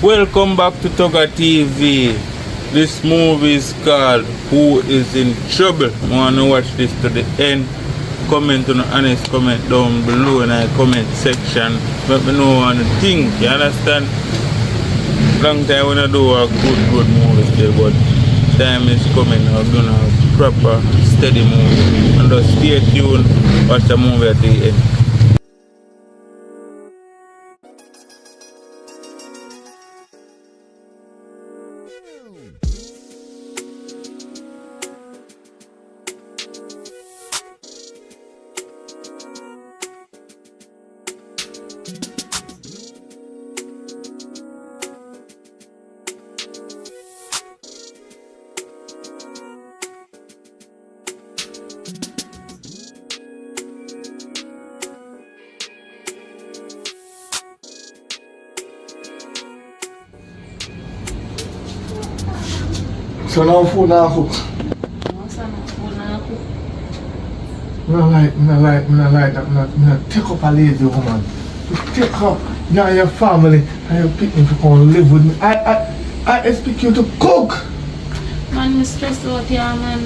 Welcome back to Tugger TV. This movie is called Who is in Trouble. I want to watch this to the end. Comment on the honest comment down below in the comment section. Let me know what you think. You understand? Long time when I do a good movie still, but time is coming. I'm doing a proper steady movie. And just stay tuned. Watch the movie at the end. So now food now cook. No like that. No take up a lazy woman. Take up you and your family and your people to come and live with me. I expect you to cook. Man, I'm stressed out here, man.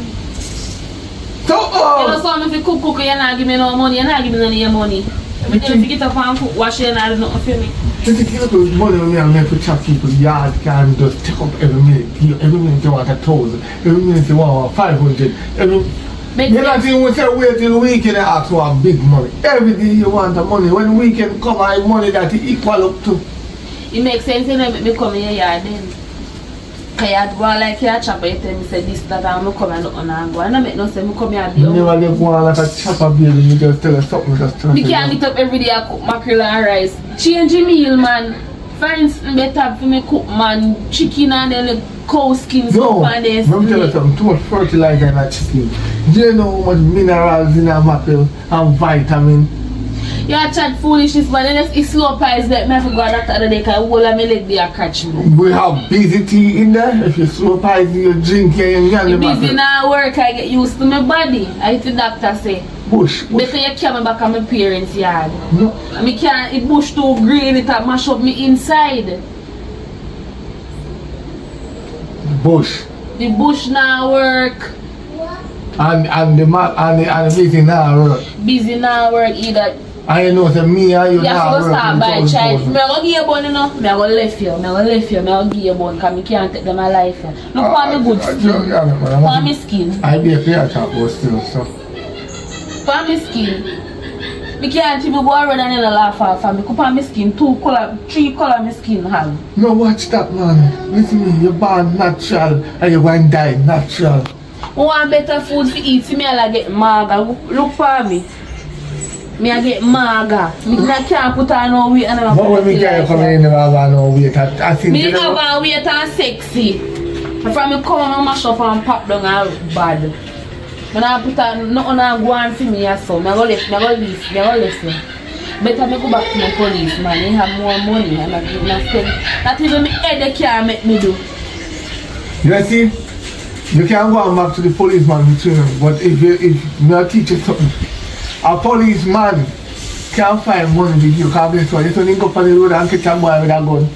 So You know, so if you cook, you're not giving me no money, you're not giving me any money. Every time you get up and cook, wash you're not doing nothing for me. you think you look money when I make for chat people yard can just take up every minute. Every minute you want 1,000. Every minute you want 500. You're not even say wait till the weekend and ask for big money. Every day you want the money. When the weekend come I money that you equal up to. It makes sense, you know, me come in your yard then. Because you go like your chopper, you tell me say this, that, and I come and look on and go. I don't make no sense, I come here and be You never get one like a chopper baby, you just tell us something, just tell us. Me can't get up every day and cook mackerel and rice. Change the meal, man. Find something better for me cook, man. Chicken and then the cow skins No, up and then let me tell you something, too much fertilizer in that chicken. Do you know how much minerals in a mackerel and vitamin? You chat foolishness, but then it's slow price that I forgot that the other day because all of my leg they are catch me. We have busy tea in there. If you slow pies, you drink here and you I'm busy now work, I get used to my body. I hear the doctor say. Bush. Better you come back at my parents' yard. No. I can't, it bush too green, it mash up me inside. Bush. The bush now work. And the busy now work. Busy now work either. And you know, say me and you You now have to work. start by in child. 20,000. I'm going to give you a bun, you know. I'm going to left you. I'm going to left you. I'm going to give you a bun because I can't take them my life. Look for me good skin. For me skin. I be a player chap but still, so. For me skin. I can't even go around and laugh off for me. For me skin, 3 color my skin have. No, watch that, man. Listen to me, you're born natural and you're going to die natural. I want better food to eat. See me I get maga. Look for me. Me I get maga. Me can't put on no weight and I'm But when me can't come in, I have no weight. I think me have a weight and sexy. From me come and mash up and pop down and bad. When I put on nothing and go on for me or so, I go listen. Better me go back to my police, man. They have more money and I give me spend. That even me head they can't make me do. You see, you can go back to the policeman between them, but if you teach you something, a policeman can't find money with you because guess what? You don't go on the road and catch a boy with a gun.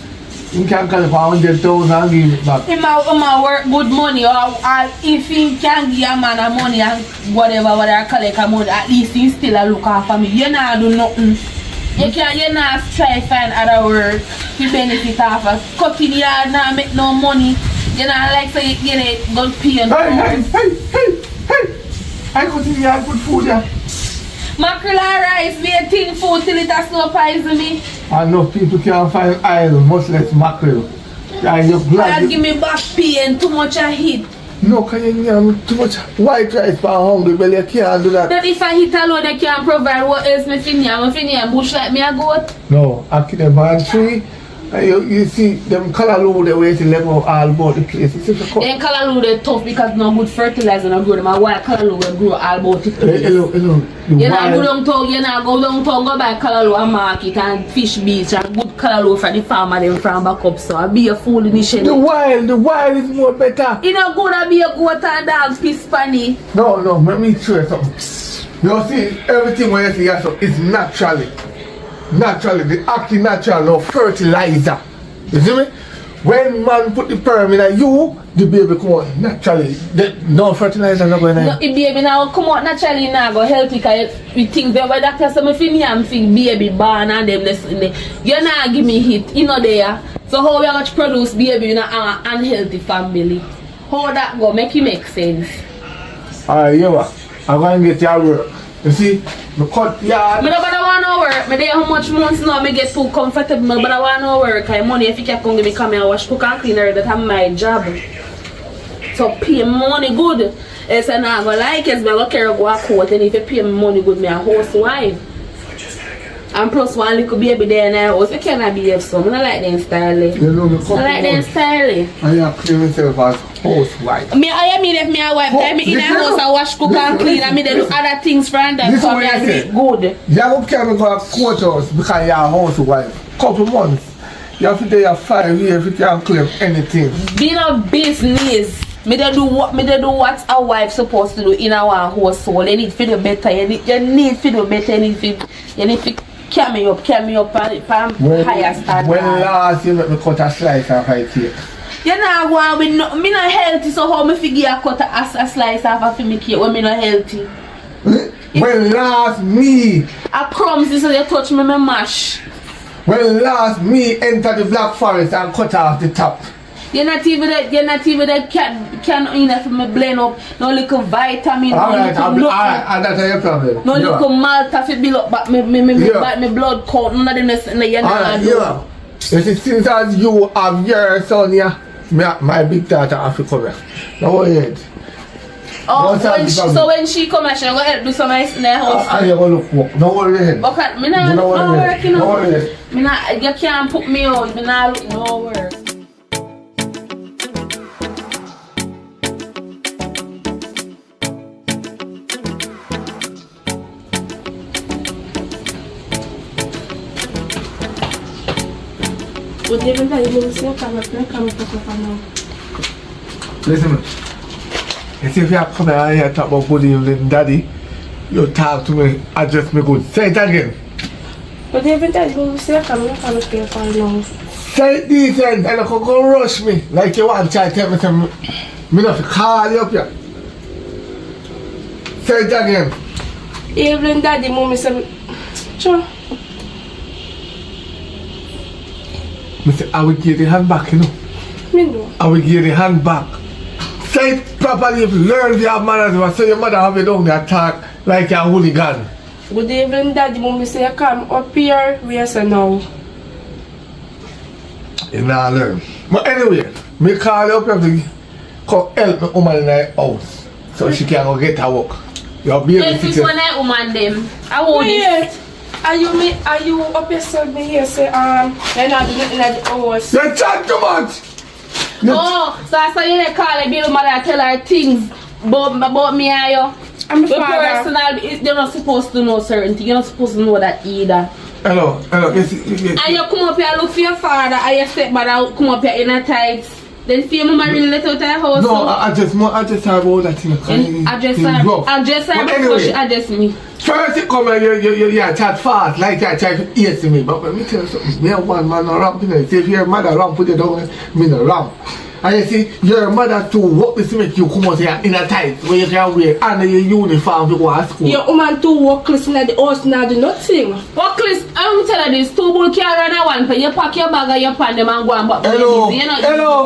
You can call it for 100,000 and give it back. He might work good money or if he can give a man a money and whatever collect a money, at least he still a look after me. You not do nothing. You not try to find other work to benefit off of cutting yard not make no money. You not like say you get it good pay and Hey! I cut in yard put food here. mackerel and rice, waiting food till it has no poison me. Enough people can't find oil, much less mackerel. And you're glad. Give me back pain, too much I hit. No, can you have too much white rice for hungry belly? You can't do that. That if I hit alone, I can't provide what else me finna bush like me a goat. No, I keep them on tree. And you see them callaloo they wait to level all about the place. It's just a Then callaloo they tough because no good fertilizer no grow them. And why callaloo will grow all about the place. Hello. You not go downtown, go buy callaloo and market and fish beach and good callaloo for the farmer them from back up. So I be a fool in the shed. The wild is more better. You know good to be a goat and dog piss funny. No, let me show you something. You see, everything when you see here, so it's naturally. Naturally, the acting natural, no fertilizer. You see me? When man put the sperm in you, the baby come out naturally. No fertilizer not going on. No, the baby now come out naturally now go healthy because we think that when doctor say me feel am think baby born and them you not give me hit, you know there. So how we are going to produce baby in an unhealthy family? How that go make it make sense? Alright, you know, I'm going to get your work. You see, me cut yard. Me don't want no work. Me there how much months now me get too comfortable. Me don't want no work. I money if you can come give me come here wash cook and clean her, that's my job. So pay money good. It's not gonna like it, but I go carry go a coat and if you pay me money good, me a housewife. And plus one little baby there in the house, you cannot behave so. I don't like them style. You know, me I like them style. I have clean myself as housewife. Me, I mean if me a wife, I me in the house I wash, cook and clean and me they do other things for them so me and it good. You don't carry go to courthouse because you're a housewife. Couple months. You have to do your 5 years if you can claim anything. Being a business. Me they do what a wife supposed to do in our household. You need to do better. You need to do better. You need to carry me up and higher standard. When last you let me cut a slice of my cake? You know what with no, me not healthy, so how me figure I cut a slice off of my cake when me not healthy? When last me? I promise you, so you touch me mash. When last me enter the Black Forest and cut off the top? You're not even that can enough for me blend up no little vitamin. Alright, that's your problem. No little malt to build up but me blood count. None of them you're not do. You see, since as you have your son here, my big daughter have to come here. Now go ahead. Oh, so when she come here, she go help do some nice in the house. I go look work. No worry ahead. Okay, me not work, you know. No worry. Me not, you can't put me out. Me not look no work. Listen, you see if you come here and talk about good evening, daddy, you talk to me, address me good. Say it again. But even that, you say I can't pay for long. Say it decent and you can go rush me like you want to try to tell me something. Me not call you up here. Say it again. Evelyn, daddy, mommy said, sure. I say, I will give the hand back, you know. Me know. I will give the hand back. Say it properly, if you learn your manners, so your mother have it down there talk like a hooligan. Good evening, daddy, mommy say, I come up here, we are saying now. You now learn. But anyway, me call you up here to come help my woman in the house so she can go get her work. Your baby If it's one night woman them, I won't it. Are you up here saying me here say you're not doing nothing at the house? You chat too much! Oh, so I saw you call a baby mother and tell her things about me and you. I'm the father. Personal, you're not supposed to know certain things. You're not supposed to know that either. Hello. Yes. And you come up here look for your father and your stepmother come up here in a tights. Then for your mama really let out her house. No, I just her about that thing. Address her before she address me. First you come here, you chat fast, like you try to eat me. But let me tell you something, me and one man no ramp, you know. See if your mother ramp, put it down, me no ramp. And you see, your mother too, what this make you come out here in a tight, where you can wear under your uniform to go to school. Your woman too workless in the house now do nothing. Workless, I'm telling you this, 2 bull carry on one for you pack your bag and you pan them and go and back. Hello.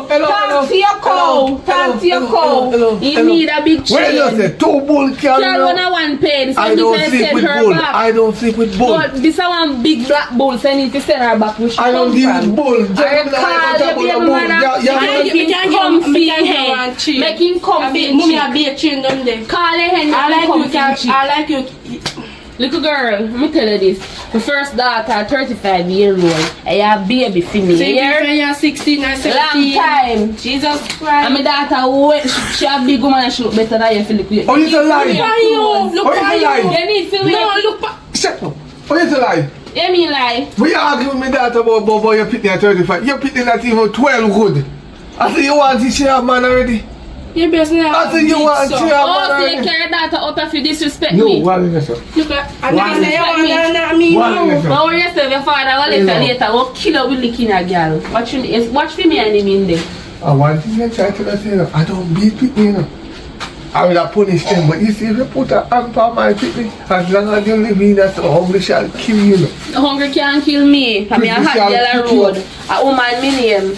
Talk to your cow. Talk to your cow. You need a big chain. Where you say 2 bull carry on one pay. I don't sleep with bull. I don't sleep with bull. But this is one big black bull, so I need to send her back. I don't deal with bull. Make him comfy. Mommy a be a chain down there. Call her I like you. Little girl, let me tell you this. My first daughter, 35 years old. I have baby for me. You're 16 or 17. Long time. Jesus Christ. And my daughter, she a big woman and she look better than you, Philip. Oh, you a lie. Look at you. You need to No, look. Shut up. Oh, you a lie. You mean lie? We argue with my daughter about your pitney at 35. Your pitney not even 12 good. I say you want to share a man already. You best not. I think you want to Oh, so you carry that out of you disrespect No, me? what is this? Look at, and Why I say, respect you me? want me Why now. is this? But when you say your father will later, will kill her with licking a girl. Watch for me and him in there. I want to try to say, I don't beat people, you know. I will have punished them, but you see, if you put a hand on my people, as long as you live in that, hungry shall kill you. The hungry can't kill me. I mean, a hot girl a road. A woman, me name.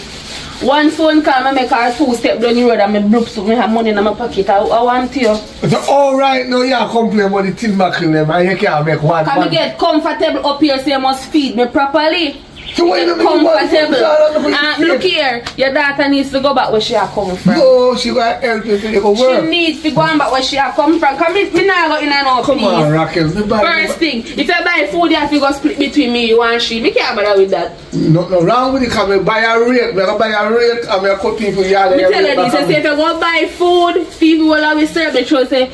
One phone call, I make her 2 step down the road and I bloops up, I have money in my pocket. I want you. So, all right, now you complain about the tin back in them and you can't make one. Can I get comfortable up here so you must feed me properly? So when you comfortable. Look here, your daughter needs to go back where she are coming from. No, she got to help you to go work. She needs to go back where she are coming from. Come me now go in and out, Come please. on, Raquel. First thing, if you buy food, you have to go split between me, you and she. Me can't bother with that. No wrong with it, because I buy a rate. I buy a rate and I cut people yard. Me tell you this, I say if you go buy food, people will always serve the truth. Say,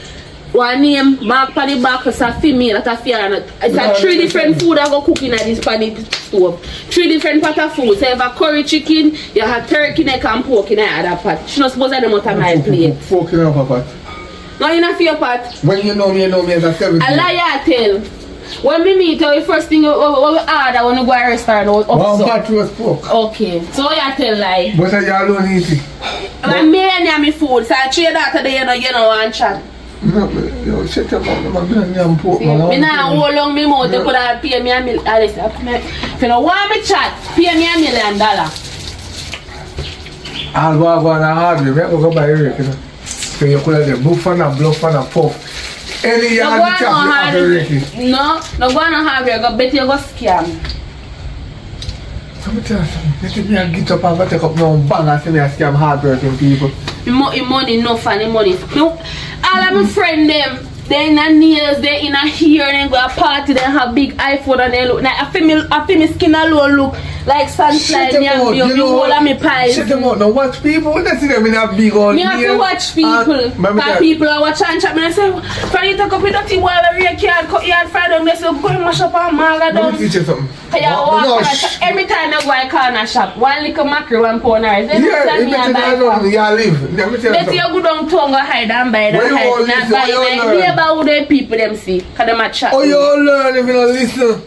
one name, mark on the back, it's a female, that's a female. It's a 3 different food I go cooking at this pan stove. 3 different pot of food. So if a curry chicken, you have turkey neck and pork in the other pot. She not supposed to have them out of my plate. Pork in her pot. No, you not for your pot. When you know me as a 17. A liar tell. When we meet you, the first thing we order when we go to a restaurant or One pot roast pork. Okay, so you tell lie. But you don't eat it. And me and me food, so I trade that today, you know, and chat. No, yo, shut your mouth, I'm going to pork. Me now hold long me mouth, they could have pay me $1 million. If you don't want me chat, pay me $1 million. I'll go on a hard way, go buy a rake, you know. So you could have the bluff and a puff. Any yard you have a rake. No go on a hard way, go bet you go scam. Let me tell you something, let me get up and go take up no bang and say me a scam hard-working people. Money, no funny money. No, all of my friends them, they in a nails, they in a hair, and go a party, they have big iPhone and they look like I feel me skin alone look like sunshine. Me and me whole of me pies. Shut them out, now watch people, let's see them in a big old me have to watch people. Because people are watching and chat. Me say, can you take up with that thing while we can't cut your fried down? They say, go and mash up and maga down. Let me teach you something. Every time I go I corner shop, 1 little mackerel, 1 pound rice. Then yeah, you better not know, you live. Let me tell you something. You go down tongue go hide and buy the hide. Not buy the neighbor who the people them see. Because them a chat. Oh, you all learn if you don't listen.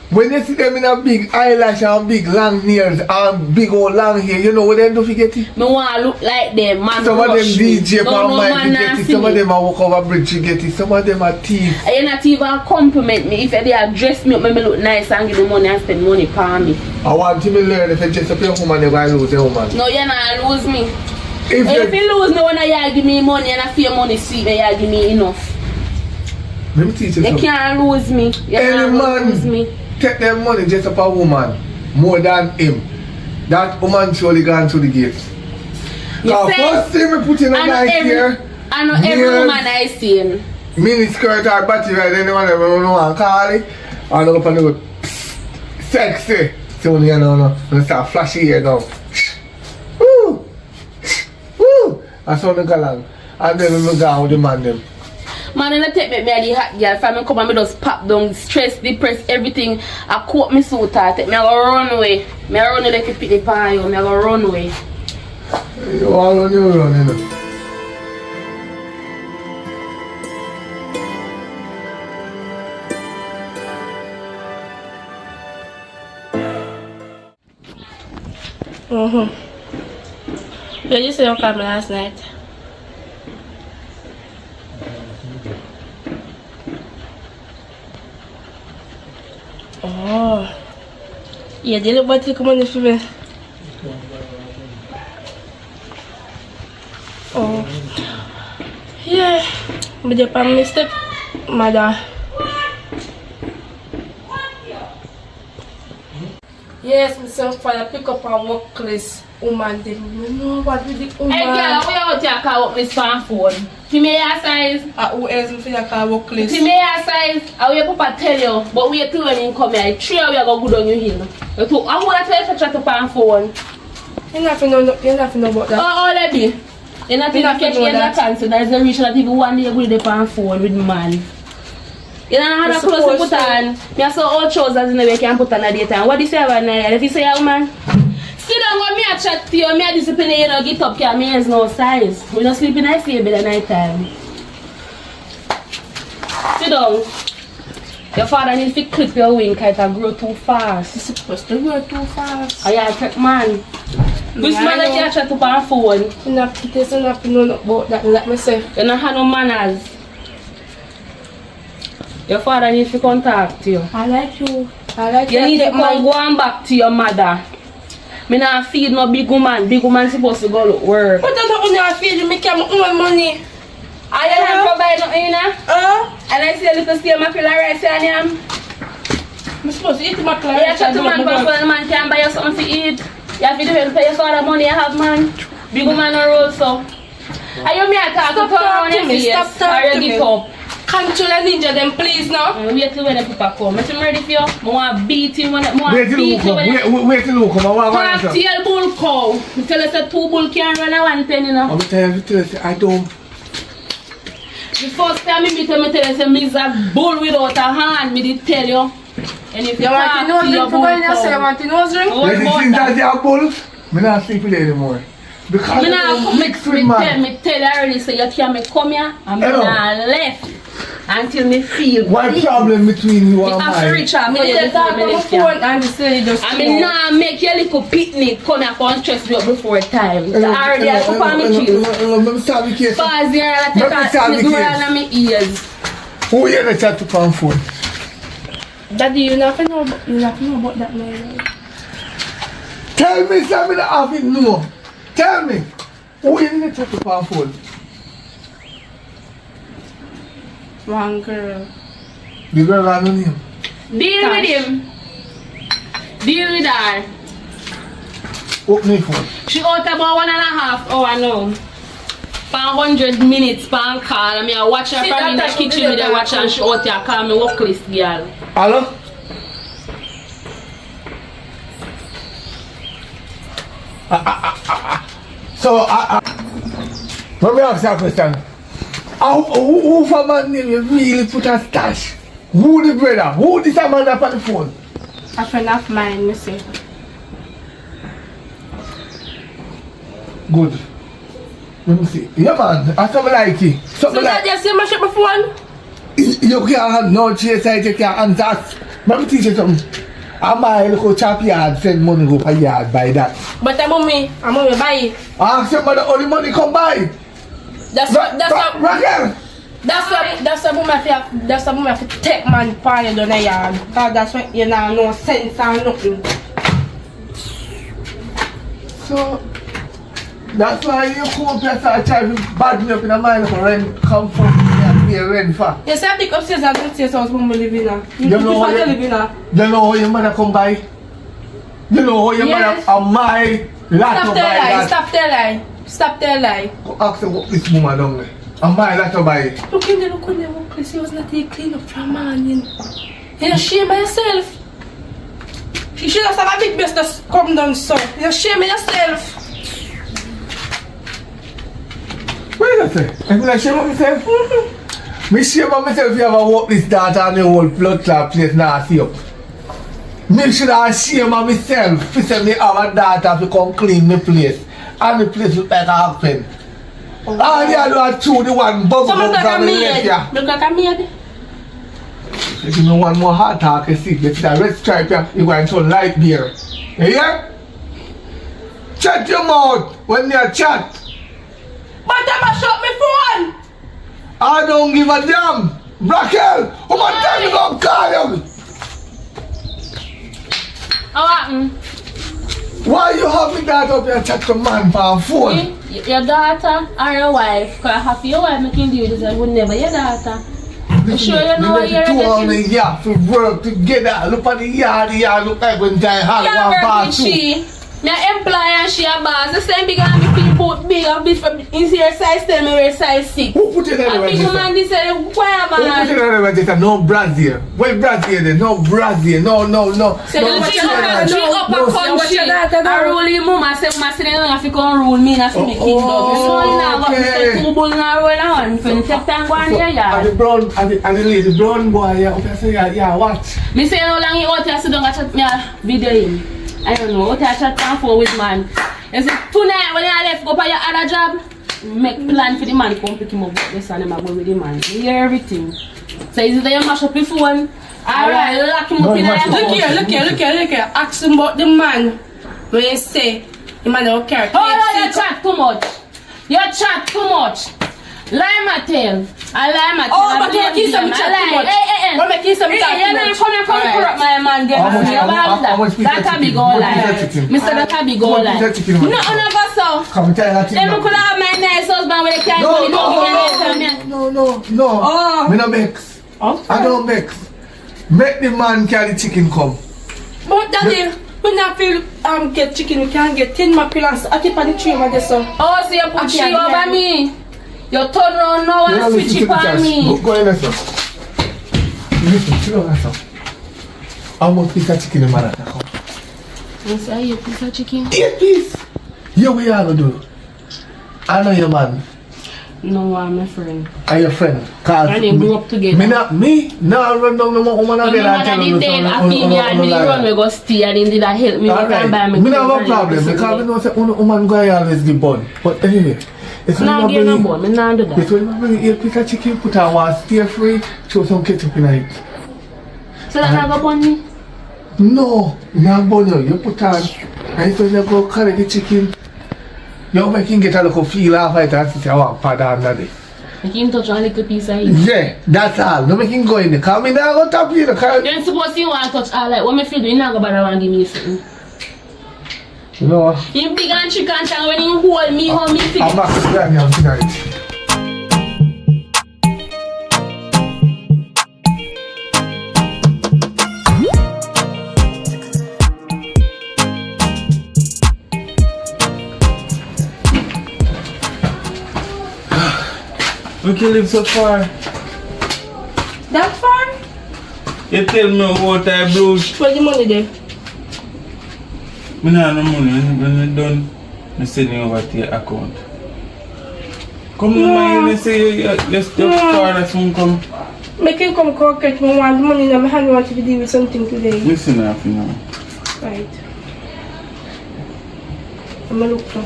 When you see them in a big eyelash and big long nails and big old long hair, you know what they do to get it? Me want to look like them, man. Some of them DJ no man get it, some of them are walk over bridge to get it, some of them are thief. You not even compliment me. If they are dress me up, me look nice and give me money and spend money for me. I want to learn if you dress up your woman, you're going to lose your woman. No, you're not lose me. If you lose me when you give me money and I feel money sweet, you give me enough. Let me teach you something. You can't lose me. You can't lose me. Take them money just up a woman more than him. That woman surely gone through the gate. First thing me put in a night here. I know every woman I see. Mini skirt or body right, anyone ever want to call it. And look up and go sexy. So you know, when start flashy here now. Woo! Woo! I saw the galang. And then we go with the man them. Man, I take me the hot girl. If I come and me just pop down, stress, depress, everything. I coat me so tight. Me I go run away. Me I run away like a pick the pan. Me I go run away. You all on your run, you know. Yeah, you said you called me last night. Oh. Yeah, they look better come on for me. Oh. Yeah. But you found mistake, mother. Yes, myself for pick up a work list. Woman, they don't know what with the woman. Hey girl, we out here call up this phone. To me your size. Who else will feel call work list? To me your size. I will papa tell you, but we till when you come here. 3 hours go good on your hill. You two, I want to tell you to chat up on phone. You nothing know about that. Oh, Lebby. You're not even catching your cancer. There's a reason that even one day you go on phone with man. You don't know how to close to put on. I saw all trousers in the way you can put on a daytime. What do you say about night? If you say, oh man, Sit down when me a chat to you, me a discipline you know, get up, because me has no size. We don't sleep in the same bed at night time. Sit down. Your father needs to clip your wing because it grow too fast. It's supposed to grow too fast. Oh yeah, check man. Which man that you chat up on phone? You not to know about that, like myself. You don't have no manners. Your father needs to contact you. I like you. I like you. You need to come go on back to your mother. Me not feed no big woman. Big woman supposed to go to work. But I don't want to feed you, make your own money. I don't provide nothing, you know? And I see a little steam mackerel rice on him. I'm supposed to eat mackerel rice. Yeah, chat to man, but the man can buy you something to eat. You have to do it, pay your father money you have, man. Big woman on roll, so. Are you me a talk to turn around your face? Stop talking to me. Up? Control and ninja them, please, now. Wait till when the people come. I'm ready for you. I want to beat him. Wait till you come. Wait till you come. Talk to your bull cow. You tell us that 2 bulls can't run a 1 penny now. I'm telling you, I don't. The first time I meet him, I tell you, he's a bull without a hand. Me did tell you. And if you want to know ring for going to say, you want to know ring? What about that? You are bull? I'm not sleep with you anymore. Because I'm not mix with them. I tell you already, so you can't come here. I'm not left until me feel. What problem between you and I? I'm rich. I'm going to talk on the phone and say just. I mean, now make your little picnic come here and stress me up before time. Already I put on me chill. Let me case. Pause here and take a go on my ears. Who you gonna chat to on phone? Daddy, you never know about that man. Tell me something that I didn't know. Tell me. Who you gonna chat to on phone? One girl. The girl I know him. Deal with him. Deal with her. Open the phone. She out about 1.5 hours now. For 100 minutes per call. I mean, I watch her from in the kitchen with her watch and she out here call me work list girl. Hello? So, let me ask you a question. Who for man name you really put a stash? Who the brother? Who this a man up on the phone? A friend of mine, me say. Good. Let me see. Yeah man, I something like it. Something So like that you see my shit before? you can't have no chase side, you can't answer. Let me teach you something. I'm a little chop yard, send money go per yard buy that. But I'm mommy buy it. Ask somebody all the money come buy. That's what Raquel! That's what woman have to take man party down the yard. Cause that's what you know no sense or nothing. So that's why you come up here and try to bad me up in a mind for rent, come from me and rent for. You say I pick upstairs and downstairs house when we live in now. You know how your mother come by? You know how your mother and my lot to buy that? Stop tell lie. Ask her what this woman down there. And my lot to buy it. Look in there, Chris, you was not take clean up from morning. You're ashamed of yourself. You should have a big best to come down so. You're ashamed of yourself. What did I say? I'm not ashamed of myself? Me shame of myself if you ever walk this daughter and the whole blood clot place now see up. Me should have ashamed of myself if say me have a daughter to come clean the place. And the place look like a half pen. All you do is chew the one bubble from the left here. Look like a maid. If you know one more hard talk, you see, get that red stripe here, you go and turn light beer. You hear? Shut your mouth when you chat. But I'm shut my phone. I don't give a damn. Raquel, how much time you gonna call you? Why you have me that up here chat to man for a phone? Your daughter or your wife? Because half your wife making do this, I would never your daughter. I'm sure you know what you're doing. Two on the yard to work together. Look at the yard look like when time hard one pass two. My employer and she a boss. The same big and me people big and big from is here size 10, me wear size 6. Who put it in the register? Big man this say why man? Who put it in the register? No Brazil. Where Brazil then? No Brazil. No. So you up a country. I rule your mama say mama say you have to come rule me na fi me kingdom. So you now got to two bull na roll on. For take time go on here yeah. And the brown boy yeah. Okay say yeah watch. Me say how long you out here sit down and chat me a video him. I don't know, what I chat for with man. You see, tonight when I left go for your other job, make plan for the man come pick him up this and I'm going with the man. You hear everything. So is it that you mash up your phone? Alright, lock him up in the Look here. Ask him about the man. When you say, the man don't care. Oh no, you chat too much. You chat too much. Lie my tail. I lie my tail. Oh, but you kiss him chat too much. What make kiss him chat too much? You're not coming corrupt my man. That's a big old lie. Mr. That's a big old lie. No, never so. Come tell that Then we could have my nice husband where they can't go. No. Oh. Me no vex. I don't vex. Make the man carry chicken come. But daddy, when I feel get chicken, we can get 10 mackerels. I keep on the tree over there, so. Oh, so you put she over me. You turn around now and switch it on me. Go in there, sir. Listen, sit down, sir. How much piece of chicken the man at come? You say you piece of chicken? 8 piece. You what you gonna do? I know your man. No, I'm my friend. Are your friend? Cause and they grew up together. Me? No, run down no woman again and tell me dead. I feel me and me run we go stay and then did that help me. Alright, me no have a problem because me know say woman go always give bun. But anyway, it's not give no bun, me not do that. It's when you bring 8 piece of chicken, put her one stir free, throw some ketchup in it. So that not go bun me? No, not bun you. You put on and so you go carry the chicken. You make him get a little feel off it and say, I want pardon daddy. Make him touch one little piece of it. Yeah, that's all. Don't make him go in there. Because me not go top you. Then suppose you want to touch all like what me feel do, you not go bother and give me something. No. Him big and chicken and when he hold me, how me feel. I'm not going to be tonight. We can live so far. That far? You tell me what I blues. Where's the money there? I don't have no money. When I'm done, I send you over to your account. Come on, man. You say let's far as soon come. Make him come correct. I want the money in my hand. I want to deal with something today. Listen up, you know. Right. I'm going to look for.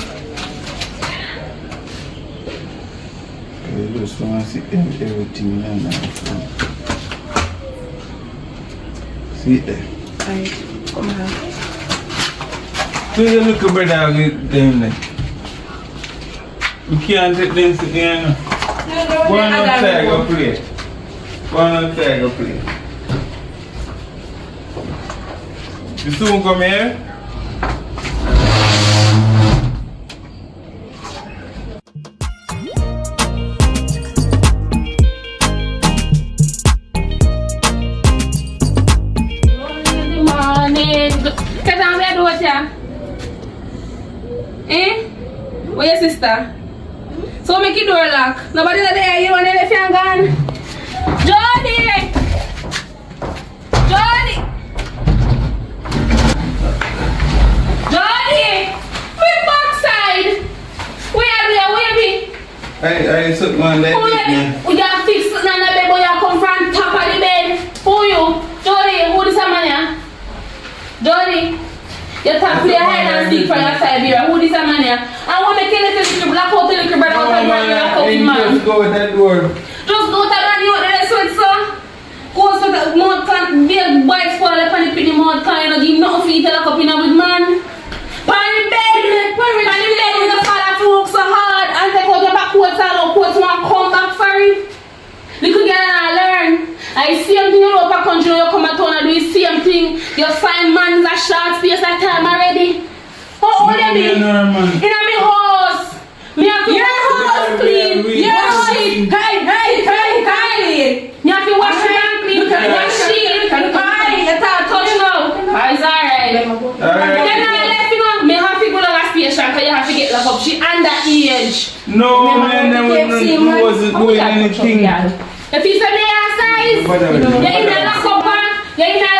I just want to see everything in my phone. See it there. Right. Come here. So you look at brother with them there. We can't take them to the end. Go on outside, go play. Go on outside, go play. You soon come here? Where your sister? So make your door lock. Nobody's there, you want to let you gone. Jody! We're backside! Where be? I took one like this. We got fixed on the bed, but you come from top of the bed. Who you? Jody, who this man? Jody? You can't play hide and seek from your side here. Who this man here? I want to make a little black out the little brother out and bring you out in man. Just go with that door. Just go to the door there, sweat, sir. Go to the mud can be a white spoil up on the pretty mud can. You don't give nothing for you to lock up in with man. Pan the bed with the father to work so hard and take out your back coats and out coats and come back for it. Little girl and learn. I see something in Europa country when you come at town and do the same thing. You find man in a short space of time already. How old you be? In a me house. Me have to wash my house clean. Wash it. Hey. Me have to wash my hand clean. Wash it. Hey, you can't touch now. It's alright. Then I left you know. Me have to go to the station because you have to get locked up. She underage. No, man, I wasn't doing anything. If you say me size, you're in a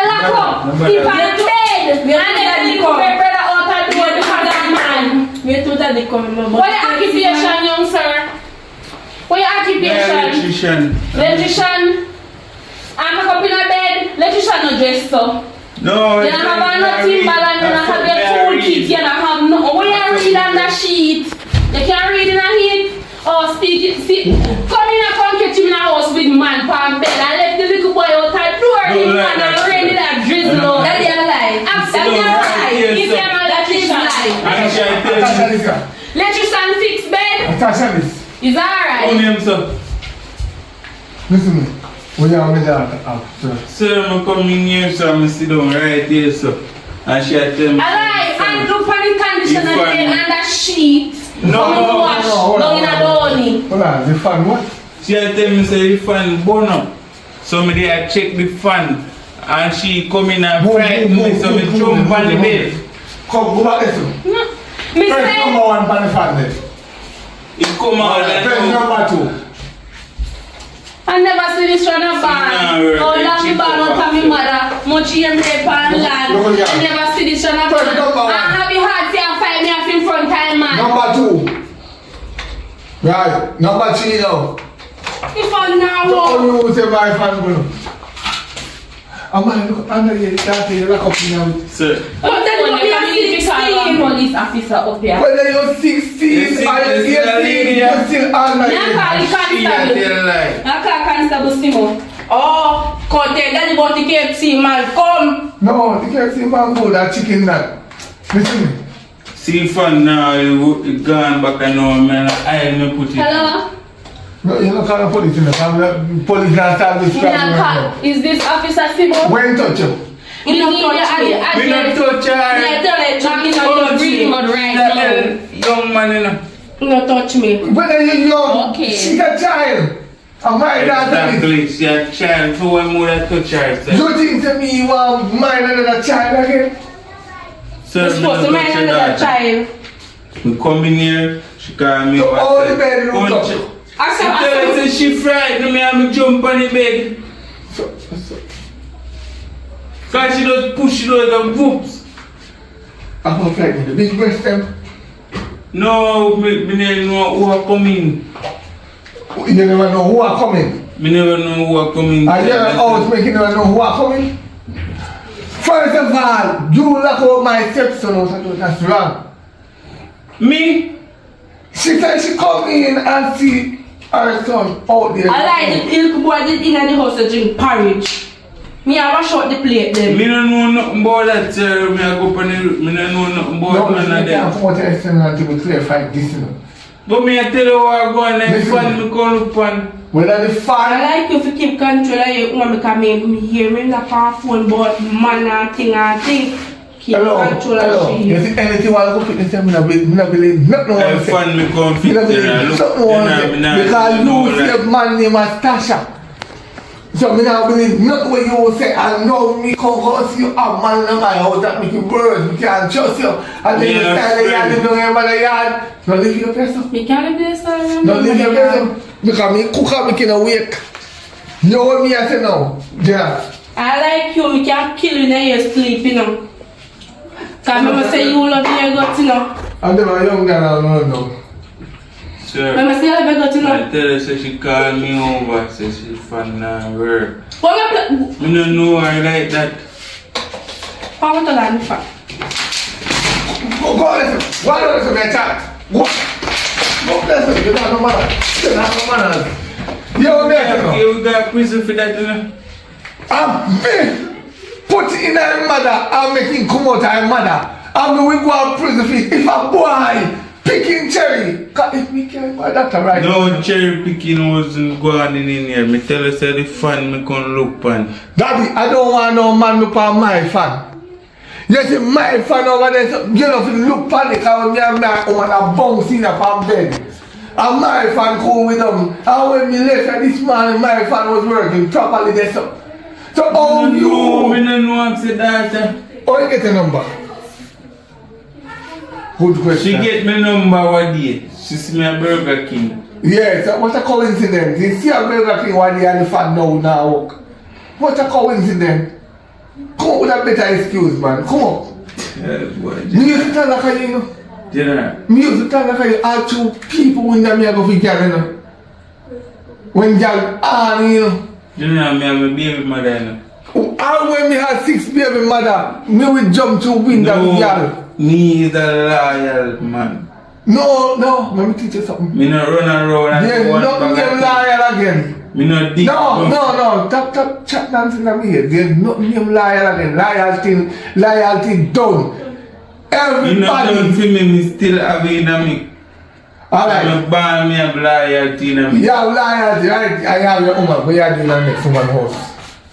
lock up, Keep on the bed. And then you go my brother out and do it because of man. What your occupation, young sir? What your occupation? Electrician. I'm up in a bed. Electrician no dress so. No, you don't have no timber and you don't have You can't read in a heat. Oh, speak. See, come in and come catch him in a house with man pan bed and left the little boy outside door. Him man and rain that drizzle. That's your lie. That's your lie. He's an electrician. Electrician fix bed. It's alright. How name, sir? Listen to me. When you have me there, Sir, I'm coming here, so I'm sit down right here, sir. And she had tell me. Alright, and look for the conditioner again and that sheet. No, wash down in a downy. hold on, the fan what? She had tell me say the fan burn up. So me there check the fan. And she come in and frighten me, so me jump on the bed. Come, go back there, sir. Me Press say, number 1 on the fan there. It come out like Press number 2. I never see this one a barn. How long the barn out of my mother? Much here me pan land. I never see this one a barn. I have a heart to find me off in front time man. Number 2. Right, number 3 now. If I now So walk. all you say my fan go. I'm going to look under here, that's here, lock up now. sir. But then When you you are 16. Police officer up here. Whether you're 16 or you're 18, you're still under Yeah, here. call the She had constable. tell lie. I call Constable Simo. Oh, come there, daddy want the KFC man, come. No, the KFC man go that chicken that. Listen to me. See fan now, it gone back and now, man. I me put it. Hello? No, you're not calling police in the family. Police can't start this problem. Is this Officer Simo? When touch you? You don't touch me. We don't touch her. Yeah, tell her, Talking you about don't touch breathing me. out right That now. young man, you know. You don't touch me. Whether you're young, Okay. she's a child. And my daughter is. Exactly, she a child, so when mother touch her, sir. You think to me you want mine another child again? Sir, You're me supposed don't to mind touch her another daughter. child. We come in here, she call me. So what all say, the bed look punch up. it. I She tell her, said, say she frightened me and me jump on the bed. So, Cause she just push it out and whoops. I'm not frightened. The big breast them. No, me never know who are coming. You never know who are coming. Me never know who are coming. And you're always making never know who are coming. First of all, you lock out my stepson out. That's wrong. Me? She said she come in and see her son out there. I like the ilk boy did in the house to drink porridge. Me have a short the plate then. Me don't know nothing about that, sir. Me I go up on the roof. Me don't know nothing No, about you none of can't them. come out and extend until we clarify this, you know. But me I tell you what I go on and Listen. fun me come up on. Whether the I fan, like you to keep control of your woman because me hear me not on phone about man and thing. Keep control of You she. see anything while I go fitness, I'm not believe nothing I one say. fun me come You fit don't there believe and look. something one say. Because you see a man named Tasha. So me not believe nothing what you say. I know me come go see you a man in my house that make you words. We can't trust you. And then you stand there and live down here by the yard. Don't leave your person. Me can't be this time. Don't leave your person. Because me cook up, me can awake. You know what me I say now? Yeah. I like you, me can kill you in your sleep, you know. Because I say you love your gut, you know. I'm the young girl, I don't know. Sir, I say you love your gut, you I know. tell her, say she call me over, say she fun now work. What am Me don't know her like that. I want to learn for? Go listen. Why don't listen to me chat? Go. Go listen. You don't have no manners. You don't have no manners. You listen. Yeah, we got prison for that, you know. I'm big. Put in her mother and make him come out her mother. And we go and prison for it. If a boy picking cherry, cause if me carry my daughter right No cherry picking wasn't going in here. Me tell her, say the fan me can look pan. Daddy, I don't want no man look on my fan. You see my fan over there, so you know, if you look panic, because me and my woman are bouncing up on bed. And my fan come with them. And when me left this man, my fan was working properly there. So oh No, you, me don't know I'm say that. oh you get a number? Good question. She get me number one day. She see me a Burger King. Yes, what a coincidence. You see a Burger King one day and the fan now work. What a coincidence. Come up with a better excuse, man. Come on. Yeah, boy. Me used to tell like you know. Dinner. Me used to tell like you are two people when they go for girl, you know. When girl you know. Dinner, me have a baby mother, you know. And when me had 6 baby mother, me will jump to win that girl. Me is a loyal man. No, let me teach you something. Me not run around and There's nothing them liar again. Me not dig. No. Stop chat nonsense at me here. There's nothing them liar again. Loyalty done. You not done for me still have it in me. Alright. I'm born me have loyalty in me. You have loyalty, right? I have your woman, but you are doing the next woman's house.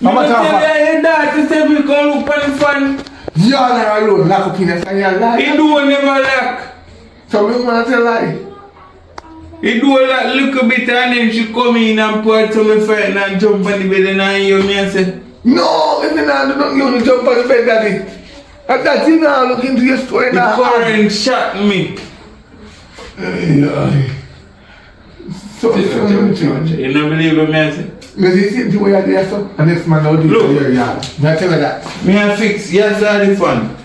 You don't tell your dad to say me come look for the fun. You are not alone, lock up in the and you are lying. He do never lock. So me want to tell lie. He do that little bit and then she come in and pour to me friend and jump on the bed and you me and say no, if you not do nothing, you jump on the bed, daddy. And that's you now look into your story now. the current shot me. So You don't believe me and say because you see the way I do so, and this man now do it for your yard. Me I tell you that. me and fix yes all the fun.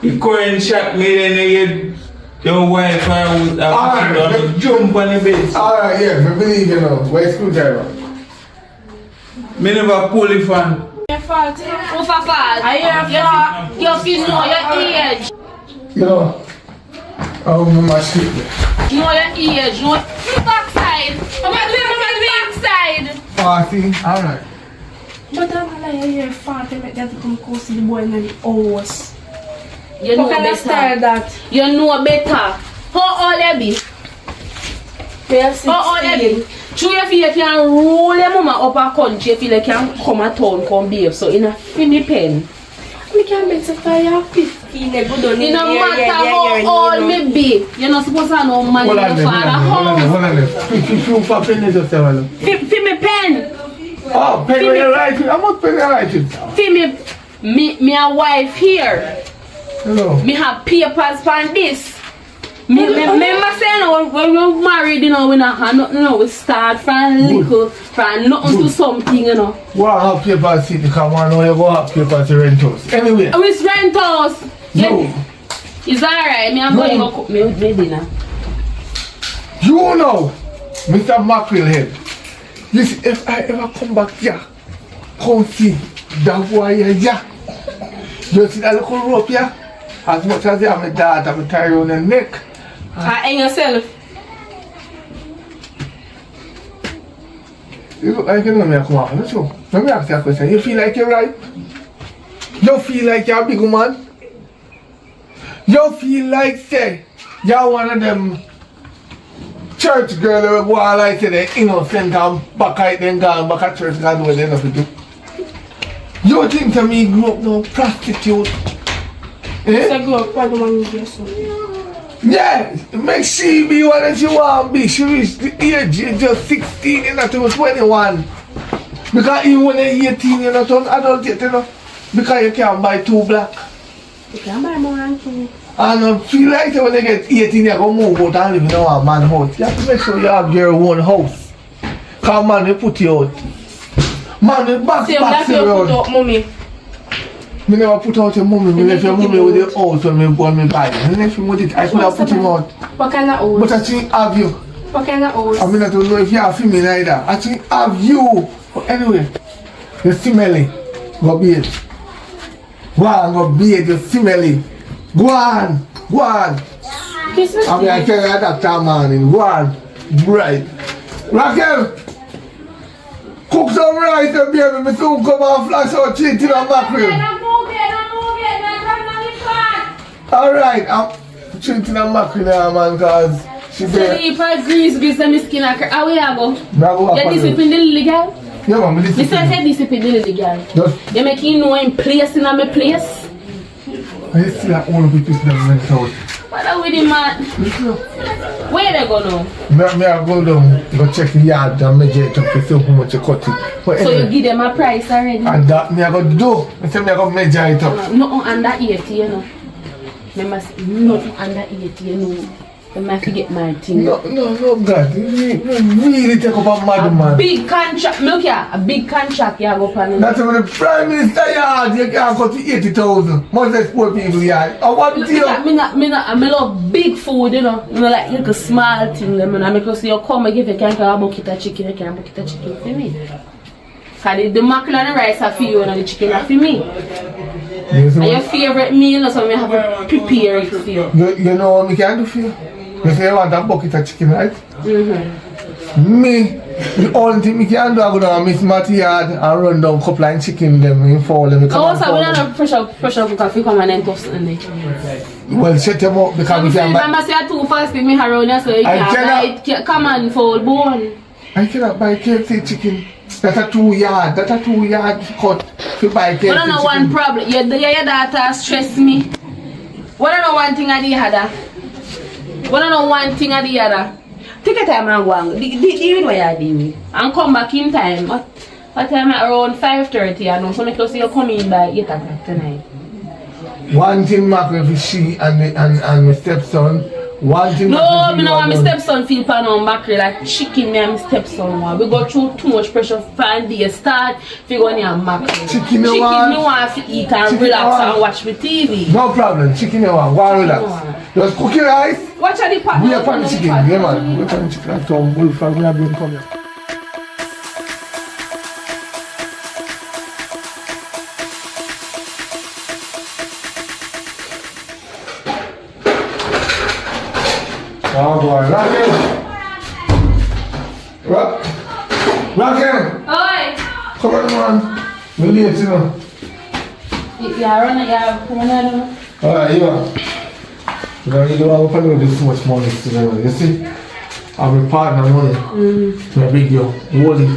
The current shot me then your wife I would have jump on the bed. Alright, yeah, I believe you know. Where's screwdriver? Me never pull the fan. Your fault. I hear you feel know your age. You know, oh my shit. Know your age. Know the backside. Backside. Oh, see? Alright. But I'm like, your fault. I make that come close to the boy in the house. You know How can I style better. that? You know better. How old you be? How old you be? True you feel you can roll your mama up a country, you feel you can come a town, come behave. So in a Philippines. We can make some fire 15. It no matter how old me be, you're not supposed to know money Hold in on your father's house. Hold on. Few for pen just say hello. Feel me pen. Oh, pen when you're writing. How much pen you're writing? Feel me a wife here. Hello. Me have papers for this. Me remember saying when we married, you know, we not have nothing, you know, we start from little, from nothing to something, you know. Wow, have papers see because one know you go have papers to rent house. Anyway. It's rent house. No. It's alright, me I'm going to go cook me with me dinner. You know, Mr. Mackerel Head. Listen, if I ever come back here, come see that boy here. You see that little rope here? As much as you have my dad, I'm tie around your neck. And yourself. You look like you know me come out, don't you? Let me ask you a question. You feel like you're right? You feel like you're a big woman? You feel like, say, you're one of them church girls who go out like say they're innocent and back out then gone back at church God knows enough to do. You think to me grew up no prostitute? Eh? I grew up by the one you so. Yeah, make she be what she want to be. She reached the age just 16 and not even 21. Because even when you're 18 you're not an adult yet, you know. Because you can't buy 2 black. You can buy more than 2. And I feel like when you get 18 you're going to move out and live in a man's house. You have to make sure you have your own house. Because man, they put you out. Man, they box you out. Mommy. Me never put out your mommy. Me left your mommy with the house when me born me buy. Me left him with it. I could have put him out. What kind of house? But I think have you. What kind of house? I mean, I don't know if you have me neither. I think have you. But anyway, you're smelly. Go be it. Go on, go be it. You're smelly. Go on. Go on. Christmas I mean, I tell you that time, man. Go on. Right. Raquel. Cook some rice and baby. Me soon come and flash out chicken and mackerel. Alright, I'm treating a mackerel now, man, because she's there. If I grease my skin, how we go? You discipline the little girl? Yeah, man, Me say discipline the little girl. You make him know him place in my place. I see that all of it is never went out. What are we doing, man? Where they go now? Me I go down, go check the yard and measure it up to see how much you cut it. But So anyway, you give them a price already? and that me I go do. I say me I go measure it up. No under 80, you know. Remember, nothing under 80, you know. I might forget my thing. No, God. You really take up a mad man. Big contract, look here, a big contract you go for. That's when the Prime Minister yard, you can't cut to 80,000. Most less poor people yard. I want to you. I love big food, you know. You know, like little small thing, you know. Because you come and give you can't have a bucket of chicken, you can't have a bucket of chicken for me. Because the mackerel and the rice are for you and the chicken are for me. Yes, and your favorite meal, so I have to prepare it for you. You know what we can do for you? You say you want a bucket of chicken, right? Me, the only thing I can do, I go down to Miss Matty yard and run down a couple of chicken them in fall them. Oh, so we don't have pressure cooker if you come and toast in there. Well, shut them up because we can buy. Remember, say you're too fast with me around here, so you can't come and fold bone. I cannot buy KFC chicken. That's a 2 yard. That's a 2 yard cut to buy KFC chicken. But I know one problem. Your daughter stress me. What I know one thing or the other. What I know one thing or the other. Take a time and go and do what you're doing. And come back in time. What time around 5:30 I know. So make sure you come in by 8 o'clock tonight. One thing Mark with she and my stepson. One thing. No, I know my stepson feel pan on mackerel like chicken me and my stepson one. We go through too much pressure from the start. We go near mackerel. Chicken me want to eat and relax and watch my TV. No problem. Chicken me want. Go and relax. Just cook your rice. Watch the pot. We are pan the chicken. Yeah man. We are pan the chicken. Some bullfrog we have been coming. Oh boy, Raquel! Oi! Come on, man. We're late, you know. Yeah, come on. Alright, you are. You know, you don't have to do so much money today, you see? I'm a partner money. My big yo, Wally.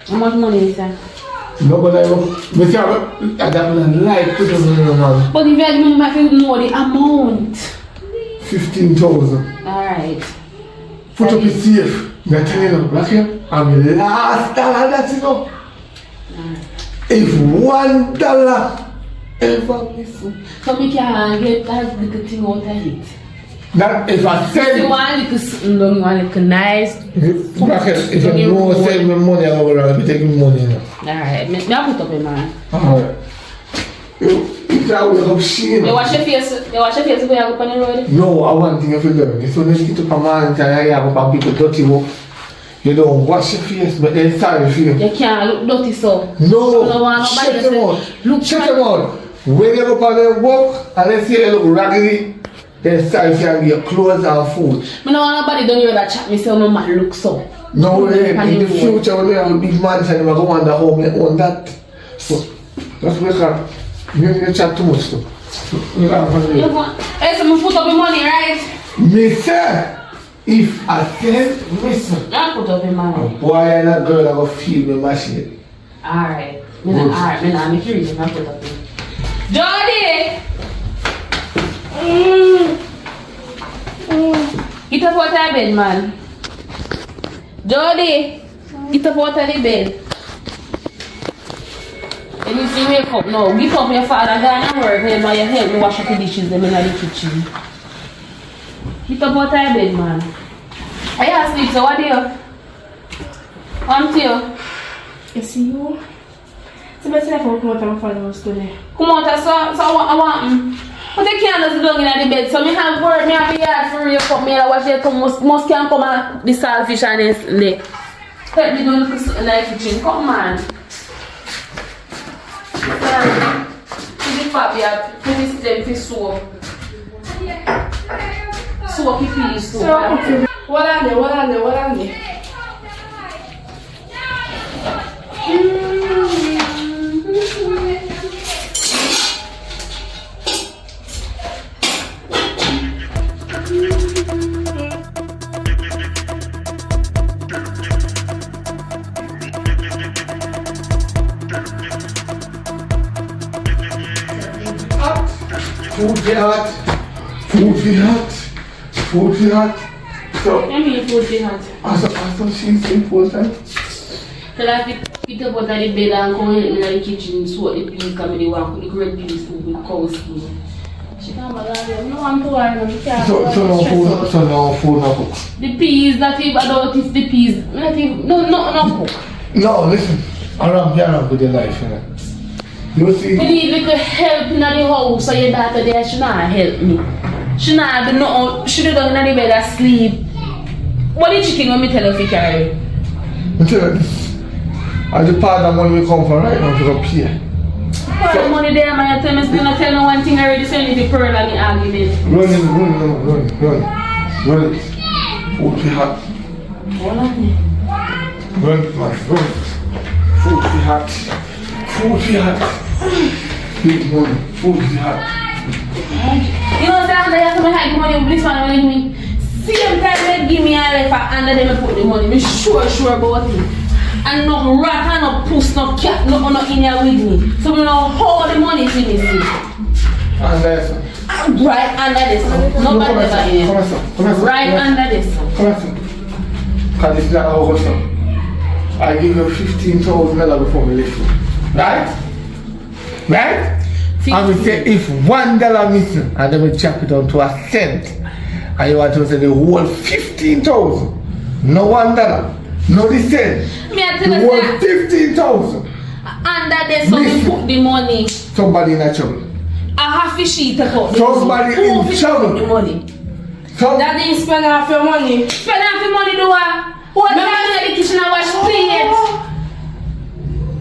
How much money is that? No, but I don't like to do man. But if you had money, I know the amount. 15,000. Alright. Put up it safe. I'm telling you, Raquel, I'm the last dollar that you know. If $1 ever missing. So we can get that little thing out of it. That if I send you want little, you want little nice. Raquel, if you don't send me money, I'll be taking money now. Alright, I'll put up a man. Alright. You wake up shame. You wash your face before you go on the road? No, I want thing if you learn. If you get up a man and you have a people dirty work, you don't wash your face, but they're sorry for you. You can't look dirty so. No, shut them out. Shut them out. When you go up on their work and they see you look raggedy, they're sorry for you your clothes and food. I don't want nobody down here that chat me say no man look so. No way, in the future when you have a big mansion, you go on the home, you own that. So, that's wake up. You chat too much too. Hey, so put up the money, right? Mister, if I send mister, I put up the money. a boy and a girl are gonna feel me machine. Alright. I'm curious, I put up the money. Jody! Get up out of the bed, man. Jody! Get up out of the bed. And you see wake up now. Get up your father go and work. Hey, man, you help me wash up the dishes them in the kitchen. Get up out of the bed, man. Are you asleep? So what do you? Come to you. You see you? So I said I come out and find out today. Come out, so I want but they can't just go in the bed. So me have work, me have the yard for you up, me and watch it come must can come and the saltfish and this. Help me do look in the kitchen. Come on. Put the paper, put this them for soap. Soapy peas too. What are they? Food for hot. So, I mean food for hot. I thought she's important. Tell her to get up out of the bed and come in the kitchen so the peas come in the one, the red peas food with cow skin. She can't bother you. No, I'm too worried. So no food, no cook. The peas that if I don't if the peas, no cook. No, listen. I'm with your life, you know. You see? You need little help in the house so your daughter there, she not help me. She not do nothing, she do down in the bed asleep. What the chicken when me tell her if you carry? I tell you this. As the part of money we come from right now to go pay. pearl money there, man. You tell me, you not tell me one thing already, so you need the pearl and the argument. Run. Food be hot. Hold on me. Run, man, run. Food be hot. Big money. Food be hot. You know, that I have to hide the money, this one when me. Same time they give me a life and then they put the money. Me sure about it. And no rat and no puss, no cat, no in here with me. So we know how the money is in this thing. And there's right under this one. Nobody ever here. Right under this one. Come on, sir. Because this is not how it goes. I give you $15,000 before we leave you. Right? I will say if $1 missing and then we chop it down to a cent and you want to say the whole 15,000, no $1, no the cent, Me I the tell whole you, 15,000. under this so we put the money. Somebody in trouble. I have to sheet about the Somebody money. in trouble. The money. Daddy spend half your money. Spend half the money do what? What time in the kitchen and wash plates?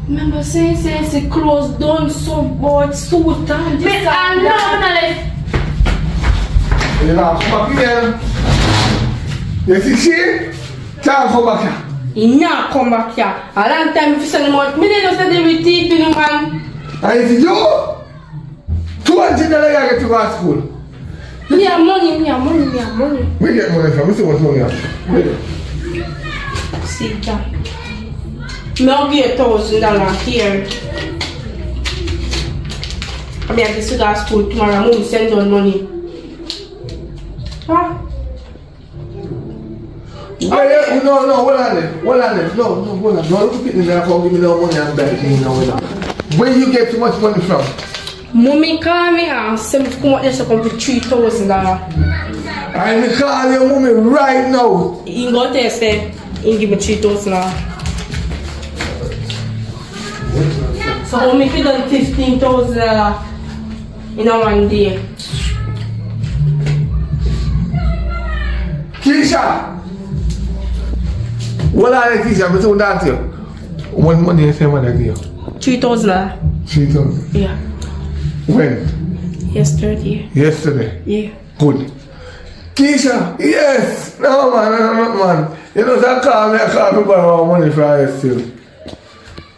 Remember say clothes done so bad, suit and this Me I know like. You know, come back here. You see she? Can't come back here. He not come back here. A long time if you send him out, me didn't say they will teach him, man. And if you $200 you get to go to school. Me have money. We get money from, we see what money have. See that. Me I'll give $1,000 here. I mean I have to go to school tomorrow, mom send down money. Huh? No, hold on there. No, hold on. No, look at me now, come give me no money and beg me now. Where you get too much money from? Mommy call me and say me come out there so come for $3,000. I call your mommy right now. He go there say he give me $3,000. So how me fit done $15,000 in a one day? Keisha! What are you, Keisha? I'm saying that to you. What money you say money I give you? $3,000. 3,000. Yeah. When? Yesterday. Yeah. Good. Keisha, yes! No man. You know that call me, I call people around money for you still.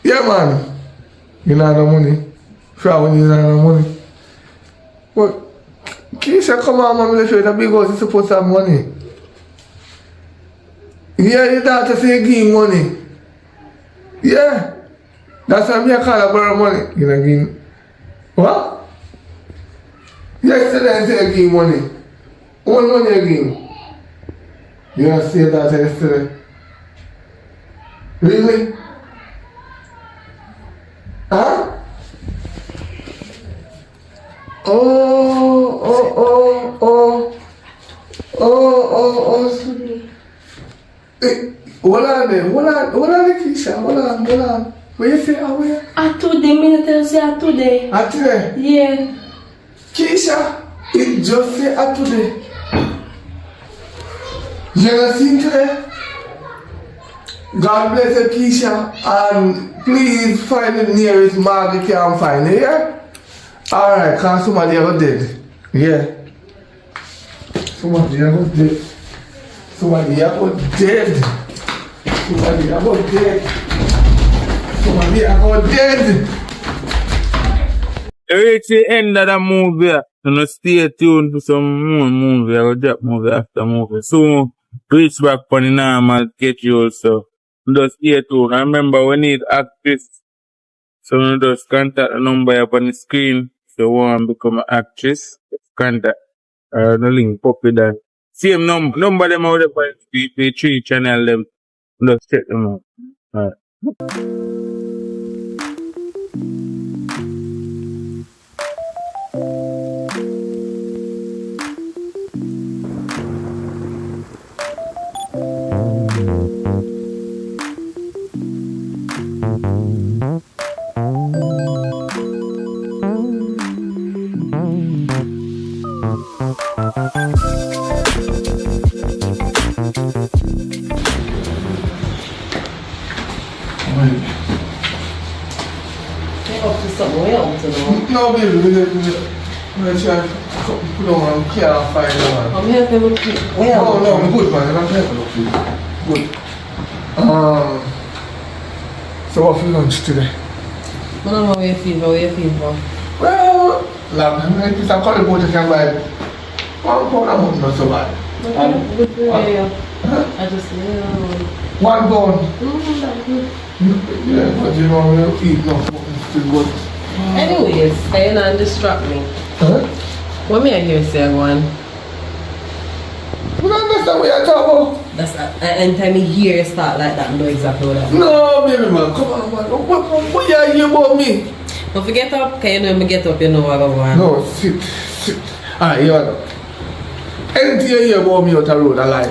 Yeah man. You know no money. For when you know no money. But Keisha, come on man, let's show you that big house is supposed to have money. Yeah, your daughter say give him money. Yeah. That's why I call her borrow money. You know, give him. What? Yesterday I said give him money. What money I give him? You don't see that yesterday? Really? Huh? Oh. Hold on there. Hold on, Keisha. Hold on. Where you say, where? At today, me tell you say at today. At today? Yeah. Keisha, it just say at today. You not seen today? God bless you, Keisha, and please find the nearest mark you can find it, yeah? Alright, cause somebody ever dead. Yeah. Somebody ever dead. Reach the end of the movie. So stay tuned for some more movie. I will drop movie after movie. So reach back on the normal schedule. So just stay tuned. And remember, we need actress. So just contact the number up on the screen. If you want to become an actress, contact the link pop it down. Same number them out there for the 3 channel them. Just check them out. Alright. Up to something else, No, baby, we're trying to put on and clear and find man. I'm helping with you. No, I'm good, man. I'm helping with you. Good. So what for lunch today? I don't know how you feel. Well, like, it's a collie boat you can buy. 1 pound a month, not so bad. Good for you. I just, 1 pound. that's good. Yeah, but you know, we don't eat no food, it's still good. Anyways, can you not distract me? Huh? What me I hear say one? You don't understand what you're talking about? That's anytime you hear you start like that, I know exactly what that means. No, baby man, come on, man. What you hear about me? Don't forget up, can you know me get up, you know what I want. No, sit. Alright, you know. Anything you hear about me out the road, I lie.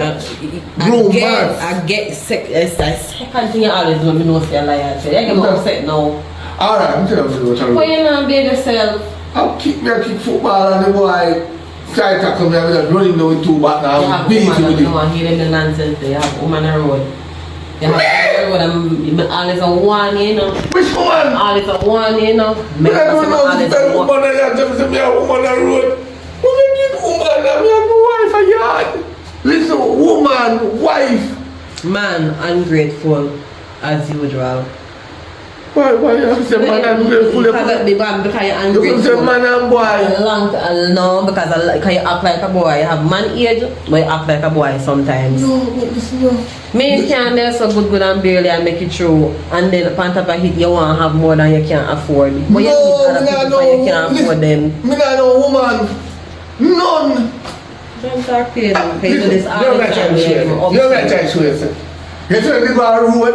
I get sick. It's the second thing you always do when me know say a liar. You get me upset now. Alright, I'm telling you what I Why you not be yourself? I'll kick football and the boy try to tackle me. I'm running down with 2 back now. You have Beat woman with on the road, hear them the nonsense. You have woman on the road. You have woman on the road. All is a one, you know. Which woman? All is a one, you know. I don't know if it's a woman and you tell me say me a woman on the road. What do you mean woman? I'm my wife a yard. Listen, woman, wife. Man, ungrateful as usual. Why you have to say man and boy? Because you're ungrateful. You say man and boy. No, because you act like a boy. You have man age, but you act like a boy sometimes. No, but listen, no. Me can there so good and barely and make it through. And then upon top of it, you want to have more than you can afford. But you need other people so you can afford them. Me not no woman. None. Don't talk to you. Okay, do this all You're the right, time. You're right, you say you go on the road,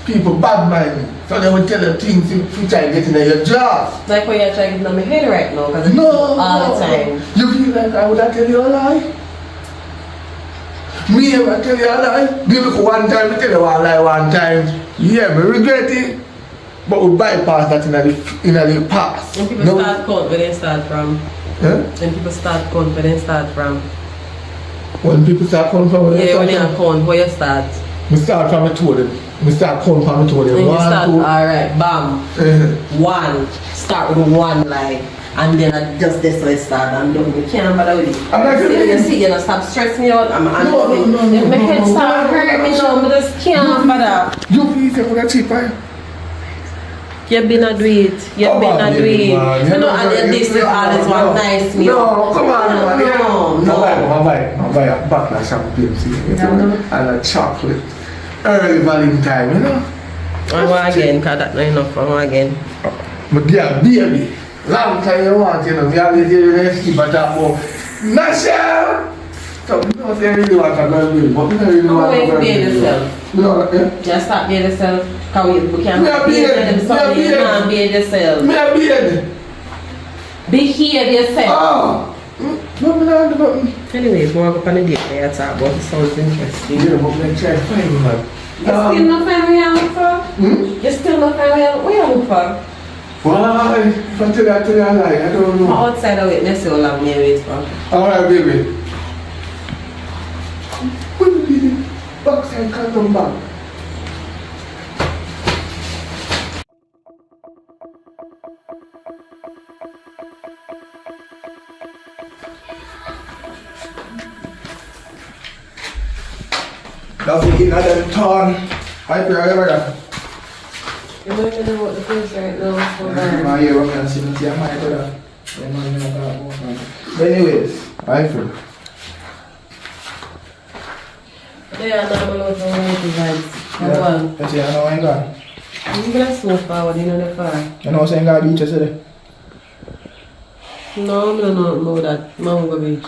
people bad mind. So they will tell you things if you try to get in your jaws. Like what you're trying to get in my head right now, because it's No, all the time. You feel like I would have tell you a lie? Me ever tell you a lie? Give me one time, I tell you a lie one time. Yeah, me regret it. But we bypass that in the past. When people start count, where they start from? Huh? When people start count, where they start from? When people start coming from where they Yeah, when start you from? count, where you start? We start from the two of them. We start counting from the two of them. When you 1, start, 2. alright, bam. One. Start with one line. And then I just this way start and done. You can't bother with it. I'm not See, gonna you know, stop stressing me out. No. My head start hurting me now. I just can't bother. You feel say for cheaper. You been a do it. You been a do it. You know, and this is all is one nice meal. No, come on, man. No. I'll buy a bottle of champagne, see, and a chocolate. Early Valentine, you know? I want again, because that's not enough. I want again. But yeah, baby. Long time you want, you know, we always hear you sleep at that more. Nasha! So, you know, they really want a girl, baby, but we don't really want a girl. Be yourself. You know, yeah? Just stop being yourself. Because we can't Me a be yourself. Me a beard. Behave yourself. Oh! No, me not do nothing. Anyways, more up on the date where you talk about it sounds interesting. Yeah, but me try to find you, man. You still not find where you look for? You still not find where you look for? Why? If I tell you a lie, I don't know. Outside of witness, you'll have me wait for. Alright, baby. When you leave the backside, can't come back. That's it, in that turn. Hi, Pierre, how are you? You don't even know what the place right now. So bad. I'm here, I'm going to see my brother. Anyways, hi, friend. They are not going to know vibes. Come on. Let's see, I know I ain't gone. You're going to so forward, you know the far. You know what I'm saying, got beach yesterday? No, I don't know that. Mango Beach.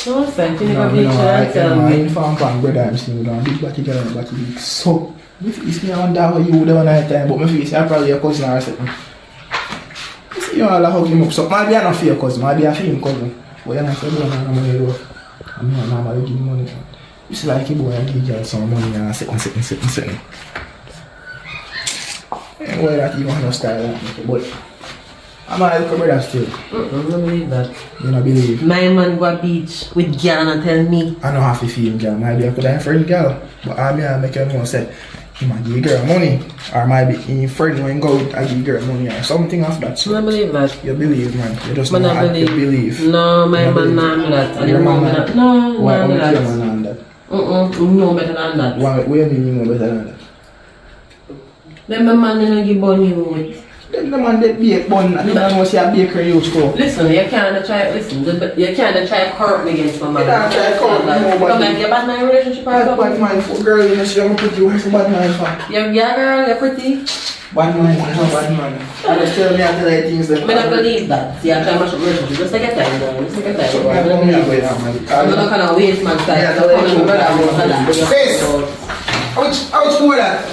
No, sir, you never beach, I tell me. inform from brother, I'm seeing you big body girl and body big. So, if me wonder how you would have night time, but my face, I probably your cousin or something. You see, you all hug him up. So, maybe I'm not for your cousin, maybe I'm for him cousin. But you're not saying, boy, I'm not money though. I'm not normally give money. You see, like, boy, I give you some money and sitting. And why that you want to style that, boy? I'm not like a brother still. I don't believe that. You don't believe? My man go a beach with girl and tell me. I know how to feel girl. My dear, I could have a friend girl. But I make you know say You might give girl money. Or might be in friend when go out and give girl money or something of that. So I don't believe that. you believe, man. You just Man, not I have to believe. No, my man not that. I Your don't man know not? that. No, Why no, only that. your man on that? No better than that. Why, what do you mean you know better than that? Then my man didn't give money with. Then the man that bake bun, and the man was a bakery used to. Listen, you can't try. Listen, you can't try corrupt me against my man. You can't try corrupt me, no, Come like you bad man relationship or Bad something. man for girl, you know, she don't pretty. What's the bad man for? Yeah, girl, you're pretty. Bad man, what's a bad man? I just tell me after that things that. I don't believe that. See, I try much relationship. Just take your time, girl. Just take your time. So, I don't believe it. I'm not gonna waste my time. Yeah, So, no, come on, brother, I won't have that. Face! How much more that?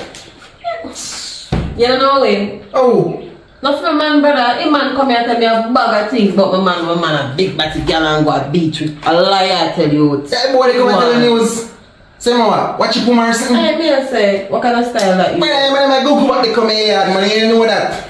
You don't know way. Oh! Not for my man, brother. A man come here and tell me a bag of things about my man a big batty girl and go a beach with. A liar, I tell you. That boy, they come and tell the news. Say, mama, what you put my son? I mean, I say, what kind of style that you? Man, I go what they come here, man, you know that.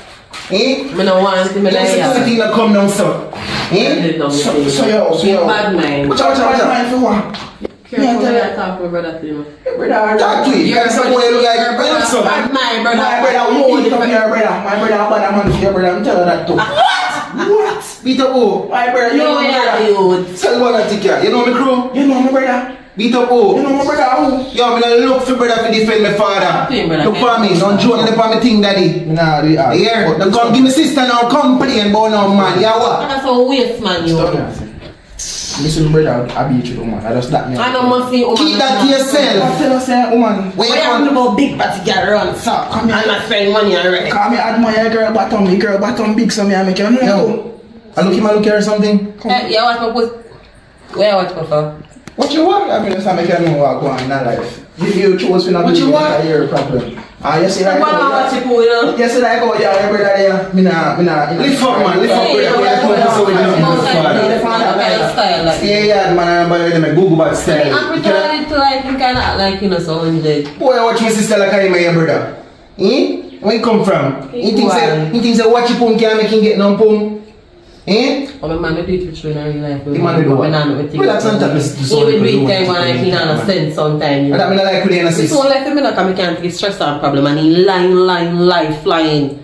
Eh? I don't want to, I There's a don't thing that come down, so. Eh? So yo. Bad mind. Watch out for what? Careful when I talk to my brother, you know. Brother, talk to you. You're Some boy look like your brother. so. Bad mind, brother. My brother, who is from your brother? My brother, bad man for your brother. I'm telling that too. What? Beat up who? My brother, you know my brother. Tell one that take you know me crew? You know my brother. Beat up who? You know my brother who? Yo, me not look for brother to defend my father. Look for me, don't join the for me thing, daddy. Nah, they are. Here, don't come give me sister now complain about no man. Yeah, what? That's a waste, man, you. Listen, brother, I beat you, woman. I just that me. I don't want to see woman. Keep that to yourself. Tell us, woman. Why you want about big batty girl run? So, come here. I'm not spending money already. Come here, admire girl bottom big, so me I make you know. Yo, I look here or something. Yeah, watch my post. Where watch my phone? What you want? I mean, just make you know what going on in life. You choose to not What you want? Your problem. You see that? What I watch you put, you know? You see that? Go, yeah, brother, there. Me nah. Lift up, man. Lift up, brother. We are talking so we don't yeah, man. I'm going to Google back style. I'm pretending to like you kind of act like you know so one day. Boy, I watch my sister like I my brother. Eh? Where you come from? He thinks that watch you pum can't make him get no pum. Eh? Oh, my man, I do it for sure in real life. The man do what? Well, that's not that. Even do it time when I can't sense sometimes. I don't mean like we It's so left him in a come can't take stress out problem and he line, flying.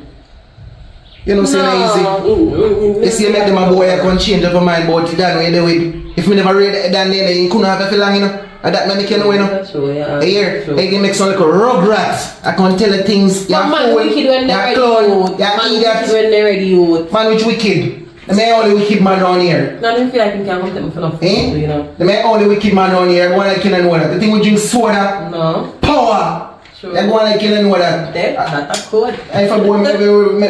You know, so easy. You see, make them a boy, I can change over mind about it, that way they will. If me never read it, then you couldn't have to long, you know. And that make you know, you know. That's true, yeah. Here, I can make some like a rugrat. I can tell you things. But man, wicked when they're ready, youth. Man, wicked when they're ready, youth. Man, which wicked? The man only wicked man down here. No, I don't feel like you can't come to me for nothing, you know. The man only wicked man down here. Everyone like you know that. The thing we drink soda. No. Power. Sure. Everyone like you know that. That's good. And if a boy maybe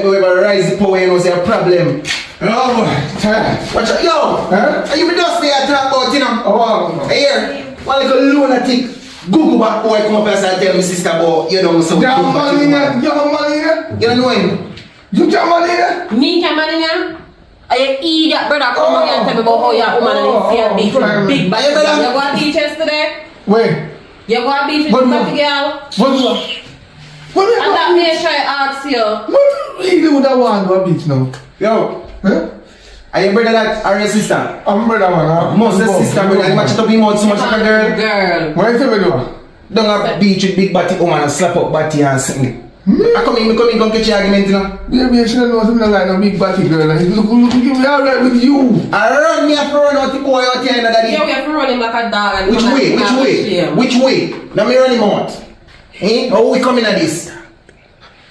we rise the power, you know, say a problem. Oh boy, Watch out. Yo! Huh? Are you me just there talk about, you know? Oh, Here, one like a lunatic. Google back boy come up and start tell me sister about, you know, so you have money here? You have money here? you don't know him? You have money here? Me can man in here? Are you idiot brother come on here and tell me about how your woman and you see a big bad girl. You go to beach yesterday? Wait. You go to beach with What the no? bad girl? What And that me try ask you. What really would I want to a beach now? Yo, Huh? are your brother that or your sister? I'm brother man. Most of the sister brother, you match it up in mouth so much like a girl. Girl. What you say me do? Don't have beach with big body woman and slap up body and something. I come in, come catch your argument, you know. Baby, you should know something like a big body girl. Like, look, me alright with you. I run me for run out the boy out here, daddy. Yeah, we have to run him like a dog and Which come way? and Which have a way? shame. Which way? Now me run him out. Eh? How we coming at this?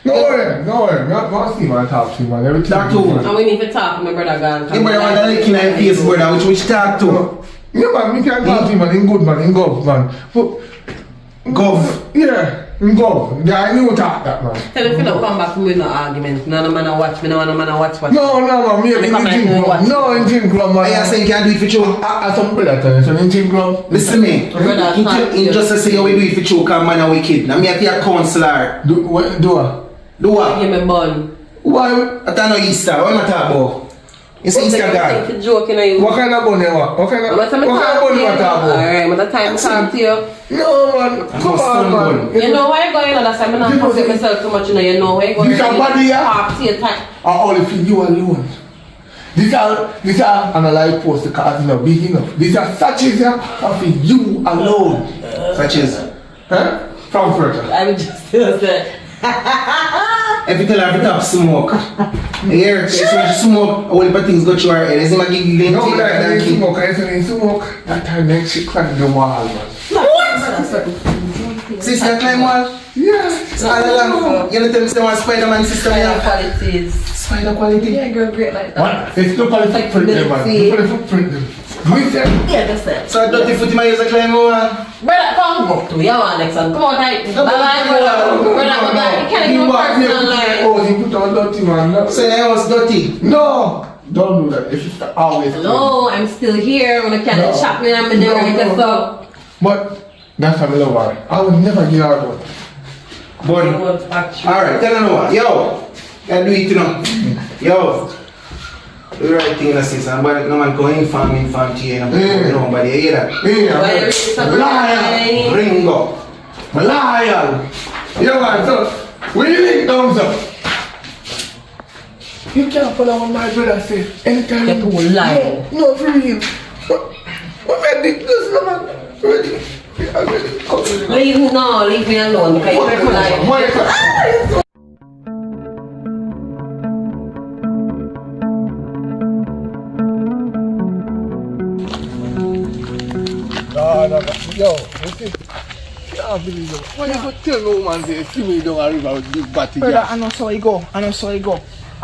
No worry. Not see man talk to you, man. Everything. Talk to who? And we need to talk to my brother gone. You brother want to lick in your face, brother. Which talk to? Yeah, man, me can talk to you, man. In good, man. In gov, man. But, Gov. yeah, in gov. Yeah, I knew talk that, man. Tell him to not come back with no argument. No man a watch me, no man a watch. No, man. Me in come the like gym no club. watch. No, in gym club, man. I say you can't do it for you. I some brother tell you, so in gym club. Listen me. Brother, In just to say how we do it for you, because man are wicked. Now me have to be a counselor. Do what? Do what? Give me bun. Why? I don't know Easter. What am I talking about? It's Easter God. It's joking at you. What kind of bun you want? What kind of But I'm bun you talking to you. want to talk about? Alright, but the time to talk to you. No, man. Come on, man. You know why you're going on that side? I'm not forcing myself too much, you know. You know why you're going You somebody here? talk to your time. Or only for you alone. These are and a live post because you know big enough. These are such as are for you alone. Such as. Huh? Comforter. I would just still say. If you tell her to stop smoke. Here, so when she smoke, all the things go through her head. Is it my giggling? No, but I didn't smoke. I didn't smoke. That time then she climbed the wall, man. Sister, you climb wall? Yes. All along. You know tell me say one Spider-Man sister Spider here. qualities. Spider quality? Yeah, girl, great like that. What? It's look at the footprint there, man. Look at the footprint there. With them. Yeah, that's it. So I dirty foot in my ears I climb wall. Brother, come up to me. I want next one. Come on, right? Bye-bye, brother. Brother, bye-bye. You can't go personal life. Oh, he put on dirty, man. So your house dirty? No. Don't do that. If you always No, I'm still here. When I can't chop me, I'm there like so. But that's how I love her. I would never give her one. But alright, tell her what. Yo, I do it you know. Yo. Do the right thing in the system, but no man go inform to you, nobody, you hear that? Yeah. Liar. Ringo. Liar. Yo, man, so, when you think thumbs up, you can't follow what my brother says. Anytime Get you lying. No, for real. What made this, no, man? Ready? Yeah, ready. Leave me alone. Okay, you're lying. No. Yo, listen. Can't believe it. When you go tell no man say, see me down a river with big batty. Brother, I know so I go. I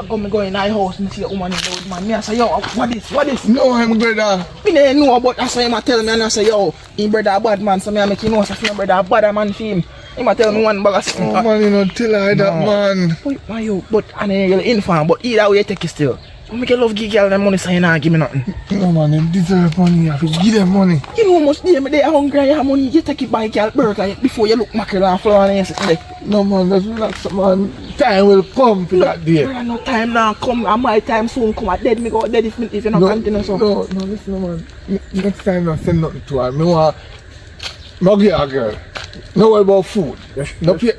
go in my house and see a woman in the road, man. Me I say, yo, what this? No, I'm brother. Me didn't know about that, so him a tell me and I say, yo, him brother a bad man, so me I make him know, so him brother a bad man for him. Him a tell me one bag of something. Oh man, you know, tell her that man. Why you? But I ain't really inform, but either way you take it still. I make a love give girl them money, so you not give me nothing. No man, they deserve money, you have to give them money. You know how much they are hungry, you have money, you take it by girl burger before you look mackerel and flour and everything. No man, just relax man. Time will come for that day. Brother, no time now come, and my time soon come. I dead me go dead if you not continue so. No, listen man. Next time I send nothing to her. Me want get a girl. No worry about food. No pay.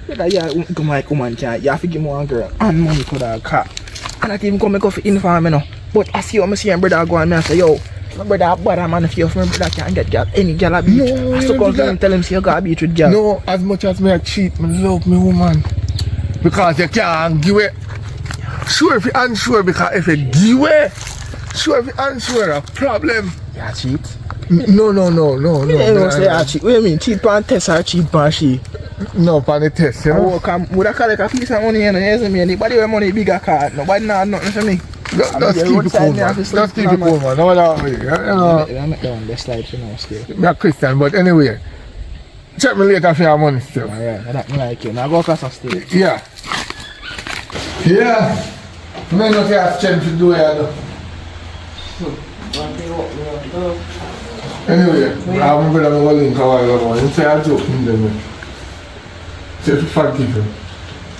Brother, yeah, come like woman can. You have to give me one girl and money for that car. And I even come make up for inform me now. But I see how I see my brother go and me I say, yo, my brother bad man if you my brother can't get girl. Any girl I beat. No, I still come to him tell him say you gotta beat with girl. No, as much as me I cheat, me love me woman. Because you can't give it. Sure if you unsure, because if you give it, sure if you unsure a problem. Yeah, cheat. No. You don't say I cheat. What do you mean? Cheat pan test or cheat pan she? No, pan the test, you know. Would I collect a piece of money and you know me? Anybody with money bigger card. Nobody not nothing for me. Just keep it cool, man. Just keep it cool, man. No matter what. I'm not down the slide, you know, still. I'm a Christian, but anyway. Check me later for your money still. Alright, that me like you. Now go across the stage. Yeah. Me not have strength to do it. Anyway, I remember that I was link a while ago. He said a joke in them. Say to forgive him.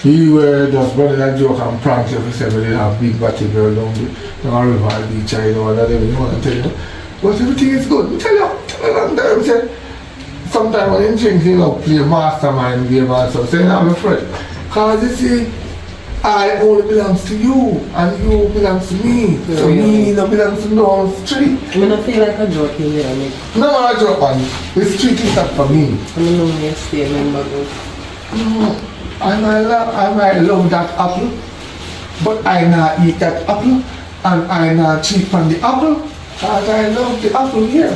He were just running a joke and prank you for saying they have big batty girl down the river beach, I know that everything want to tell you. But everything is good. Tell you long time. Say, sometimes when you drink, you know, play mastermind game and stuff. Say, I'm afraid. Because you see, I only belongs to you and you belongs to me. So me no belongs to no street. I don't feel like a joke in there, mate. No, I joke man. The street is not for me. I don't know me stay member good. No, I might love that apple, but I not eat that apple and I not cheat on the apple because I love the apple here.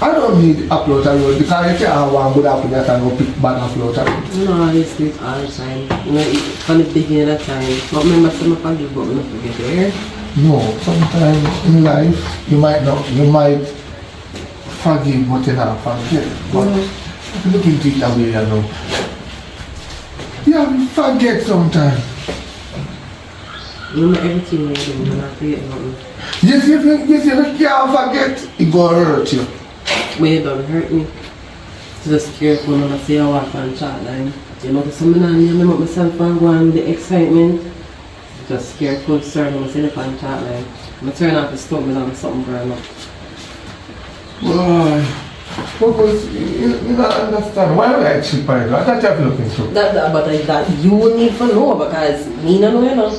I don't need the apple out of the road because you can't have one good apple that can go pick bad apple out of the road. No, I used to eat all the time. You know, from the beginning of time. But remember, some of forgive, but we don't forget to hear. No, sometimes in life you might forgive but you not forget. But if you look into it that way, you know. Yeah, we forget sometimes. You know everything you do, you not forget nothing. Yes, if you can't forget, it go hurt you. But you don't hurt me. Just careful when I see you walk on chat line. You know, something I remember myself and go on with the excitement. Just careful, sir, when I see the on chat line. I turn off the stove and something burn up. Why? Because you don't understand. Why would I cheat by you? I thought you have to look into it. That you need to know because me no know, you know.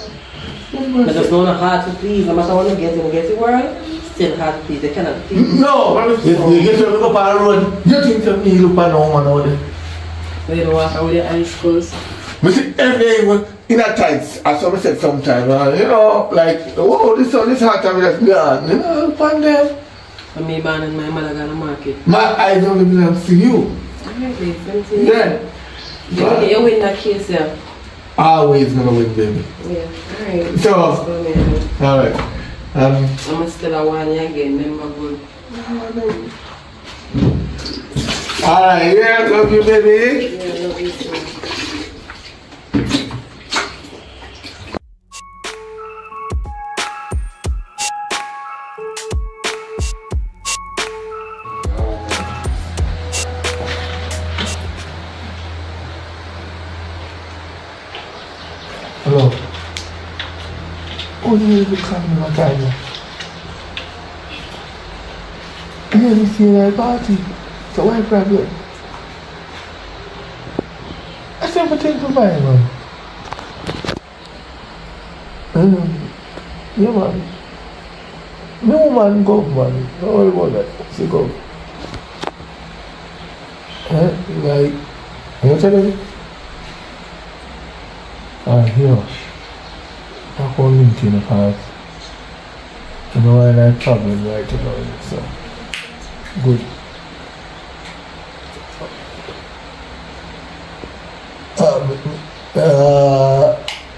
I just know hard to please. No matter what you get the world, still hard to please. They cannot please. No, you get to look up on the road. You think to me look at no man out there? So you don't walk out with your eyes closed? I see every day was in a tights, as I said sometimes, you know, like, oh, this hot time just gone, you know, upon them. And me born and my mother gonna market. My eyes only belong to you. Really? Yeah. You win that case, yeah? Always gonna win, baby. Yeah, alright. So, alright. I'm still a one year again, then my good. Alright, yeah, love you, baby. Yeah, love you too. Hello. Oh, you need to come in my time. Yeah, you see that party. So why problem? I said, but take the Bible. Yeah, man. No man go, man. Don't worry about that. She go. Like, you tell me? Here. I call link in the past. You know why I problem right about it, so good.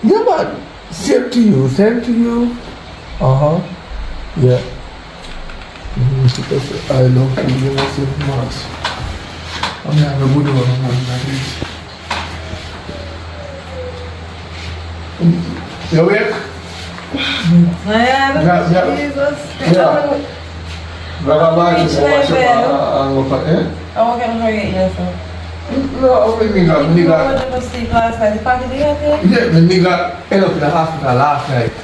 Yeah, man. Send to you. Yeah. I love you, you must have much. I'm gonna have a good one, man. You awake? Yeah. Jesus. Yeah. Grab a bag to wash up and go for it. I'm not gonna forget you, sir. No, my nigga. You went to sleep last night. The party did you have? Yeah, my nigga ended up in the hospital last night.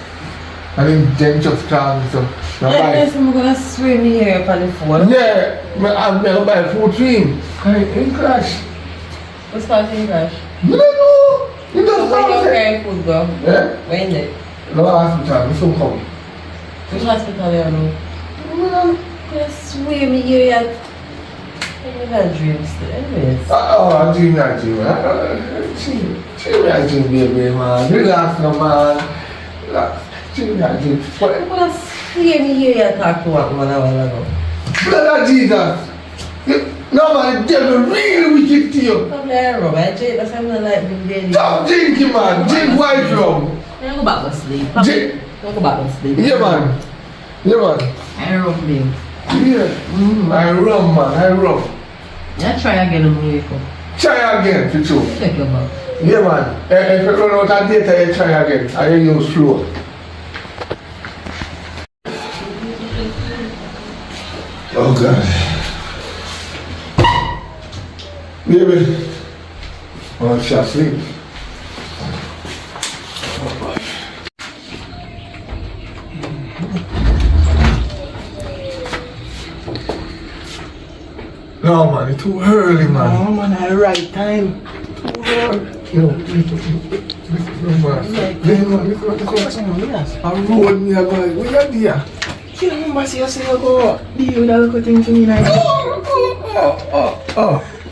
And then just called me, so. Yes, I'm gonna swim here upon the phone. Yeah, I'm gonna buy food cream. In crash. What's causing crash? You don't know. You don't Where you know. carrying food, go? Yeah? Where in it? No hospital, we soon come. Which hospital you know? Just swim here yet. I never dream still. Anyways. I dream. Dream, baby, man. Relax, no, man. Relax. Dream. But I'm gonna swim here yet talk to what man a while ago. blood of Jesus. No, man, the devil really wicked to you. Come there, Rob. I drink, that's why I'm not like being daily. Stop drinking, man. Drink white rum. I go back to sleep. Drink. I go back to sleep. Yeah, man. I rum being. Yeah. I rum, man. I rum. Yeah, try again and wake up. Try again, for true. Check your back. Yeah, man. If you run out of data, you try again. I use flow. Oh, God. Baby. Oh, she's asleep. No, man, it's too early, man. No, man, at the right time. Too early. No, listen. I rolled me a bag. Where you there? You remember, see, you go deal with a little thing for me now.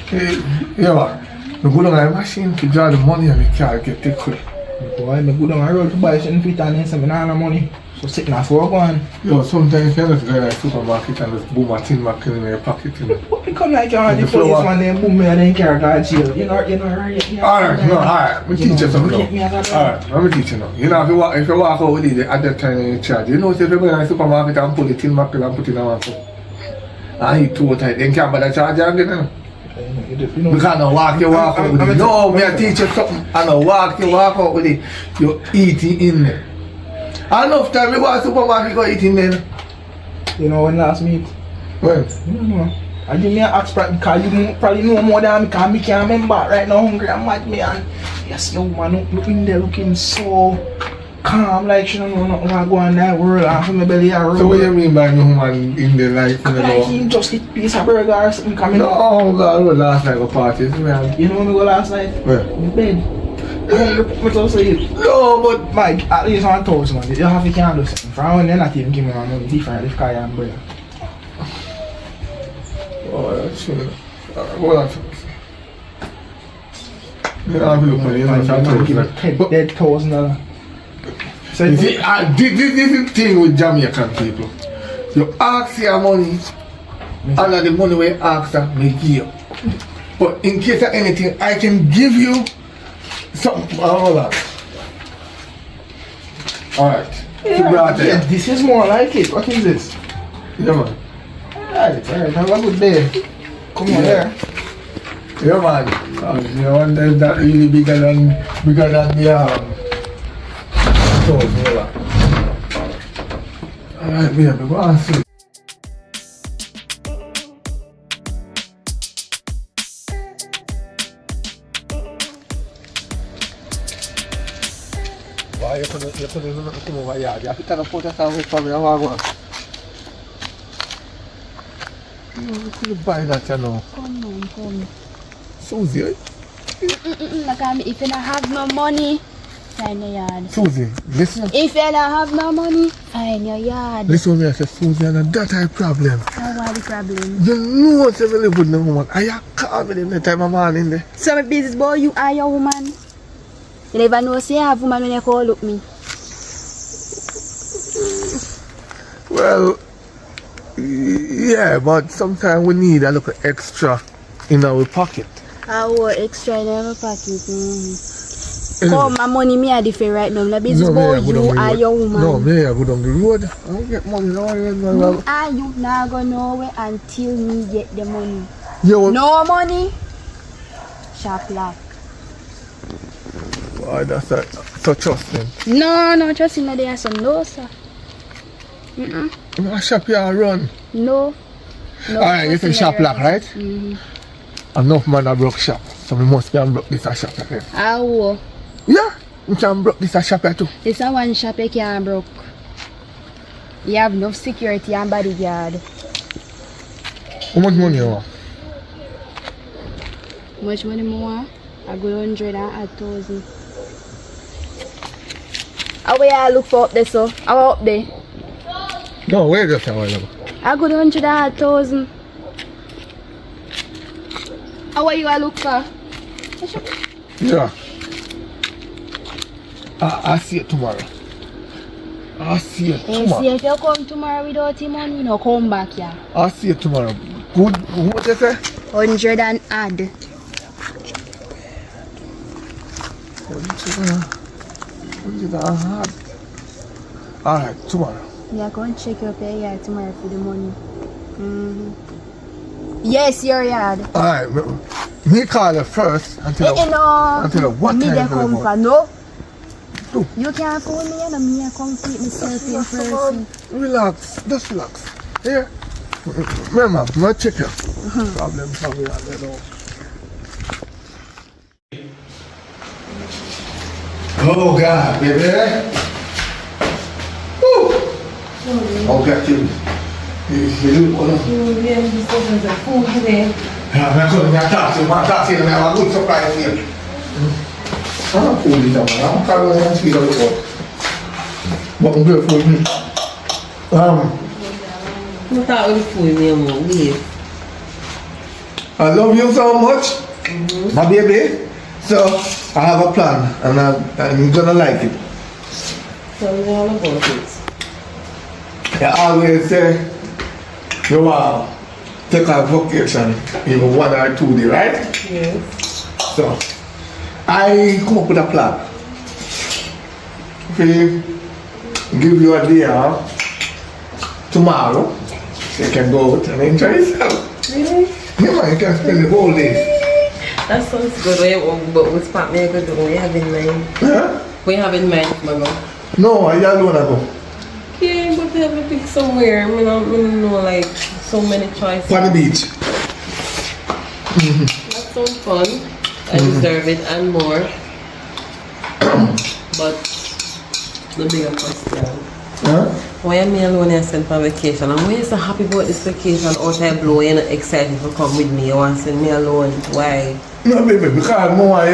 Hey, yeah, man. I go down to the machine to draw the money and I can't get it quick. Boy, I go down the road to buy something fit and then say, I don't have no money. So sitting at work on. Yo, sometimes you just go to the supermarket and just boom a tin mackerel in your pocket, you know. But come like you're on the policeman, then boom me and then carry to jail. You know, right? Alright, let me teach you something Get me now. as a Alright, let me teach you now. You know, if you walk out with it at that time in charge, you know, if you go to the supermarket and pull the tin mackerel and put it in one foot. And eat too tight, then can't bother charge you again, you know. Because I don't walk out with it. No, me I teach you something. I don't walk out with it. You eat it in there. Enough time you go to the supermarket go eat in there. You know when last meet? When? No. I give me an axe because you probably know more than me because I can't remember right now hungry and mad me and yes, yo man, look in there looking so calm like she don't know nothing going on in that world and from my belly I roll. So what do you mean by no man in the life? Like he just eat piece of burger or something coming up. No, God, we last night go party. You know when we go last night? Where? In bed. I put me to sleep. No, but Mike, at least 1,000 man. You have to can do something. For when they're not even giving me money different if I am brother. oh, that's true. Hold on. You have to look for it, you know, Give it $10,000. So you see, this is the thing with Jamaican people. You ask your money, all of the money we ask her, we give you. But in case of anything, I can give you something. Hold on. Alright. Yeah, this is more like it. What is this? Yeah, man. Alright, have a good day. Come on there. Yeah, man. You know, and that really bigger than the stove. Alright, baby, go and sleep. Why you couldn't come over here? You have to tell the photo away from your wagon. You couldn't buy that, you know. Come. Susie, If you don't have no money, find your yard. Susie, listen. If you don't have no money, find your yard. Listen to me, I say, Susie, and that type problem. What the problem? You know what's ever live with the woman. I can't be in the time of morning there. So my business boy, you are your woman. You never know say you have woman when you call up me. Well, yeah, but sometimes we need a little extra in our pocket. What extra in our pocket? Come, my money me are different right now. The business boy, you are your woman. No, me I go down the road. I don't get money. No, you not go nowhere until me get the money. Yo, no money, sharp lock. Why that's so trusting. No, trusting that there are some no, sir. I shop here run. No. Alright, you say shop lock, right? Enough man a broke shop. So we must be broke this a shop here. How? Yeah, we can broke this a shop here too. This a one shop you can't broke. You have enough security and bodyguard. How much money you want? How much money more? I go 100 and 1,000. How will I look for up there, so? How up there? No, wait just a while ago. I go 100 and 1,000. How are you look for? Yeah. I'll see you tomorrow. I'll see you tomorrow. See if you come tomorrow without the money, no come back here. I'll see you tomorrow. Good, what you say? 100 and add. 100 and add. Alright, tomorrow. Yeah, go and check your pay yard tomorrow for the money. Yes, your yard. Alright, me call you first until what me time come for for no. Do. You can't fool me and me I come feed myself in person. Relax, just relax. Here. Remember, I'm check you. Problem probably I don't know. Oh God, baby. Woo. I'll get you. You look on. Yeah, this is a food today. I'm going to talk to you. I'm talking to you. I have a good surprise here. I'm not fooling them. I'm probably going to speak a little. But I'm good for me. You thought we fool me more, leave. I love you so much, my baby. So I have a plan, and I'm gonna like it. Tell me all about it. I always say you want to take a vacation, even 1 or 2 days, right? Yes. So I come up with a plan. Okay, give you a day off tomorrow. So you can go out and enjoy yourself. Really? Yeah, man, you can spend the whole day. That sounds good, but which part me go do? What you have in mind? Huh? What you have in mind, Mama? No, I alone I go. Okay, but I have to pick somewhere. I know like so many choices. On the beach. That sounds fun. I deserve it and more. But the bigger question. Huh? Why am I alone and sent for vacation? And why you so happy about this vacation out I blow? You're not excited to come with me. You want to send me alone. Why? No, baby, because more I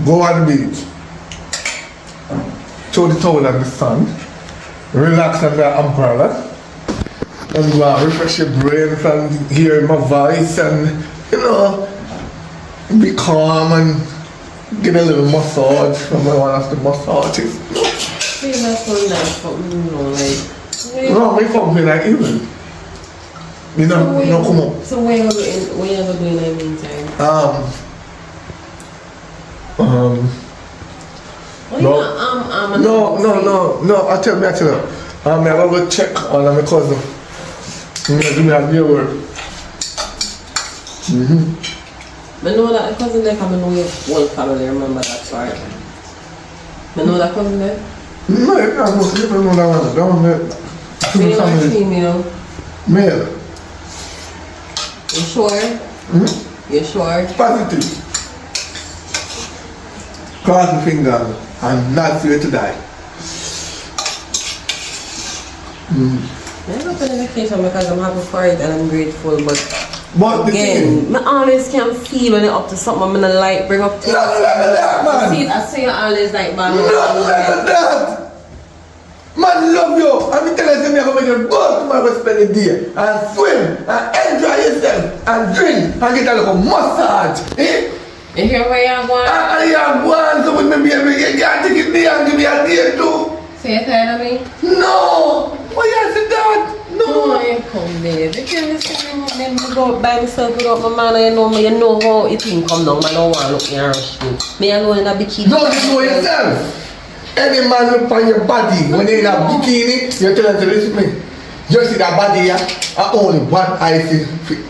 go on the beach. Throw the towel on the sand. Relax on the umbrella. And go and refresh your brain from hearing my voice and, you know, be calm and Give me a little massage. I'm one of the massages. See, that's so nice, but like. No, we come here like even. You know, come on. So what you gonna do in the meantime? No, I tell you. I'm gonna go check on my cousin. Give me a viewer. I know that the cousin there, I know your whole family, remember that part. I know that cousin there? No, you can't know that one. Don't let. Male or female? Male. You sure? You sure? Positive. Cross the finger and not fear to die. I don't feel vacation because I'm happy for it and I'm grateful, but again, I always can feel when you're up to something I'm gonna like bring up to you. I see you always like man. Man love you. I'm telling you, I'm going to go tomorrow spend the day and swim and enjoy yourself and drink and get a little massage. Eh? You hear where you're going? I am going, so with me baby, you can't take it there and give me a day too. So you're tired of me? No! Why you say that? No! I come babe. If you listen to me, then go by myself without my man, you know how it thing come down. I don't want to look and rush me. Me alone in a bikini. No, you know yourself. Any man look on your body when you're in a bikini, you're telling them to listen to me. You see that body here, I only one eye to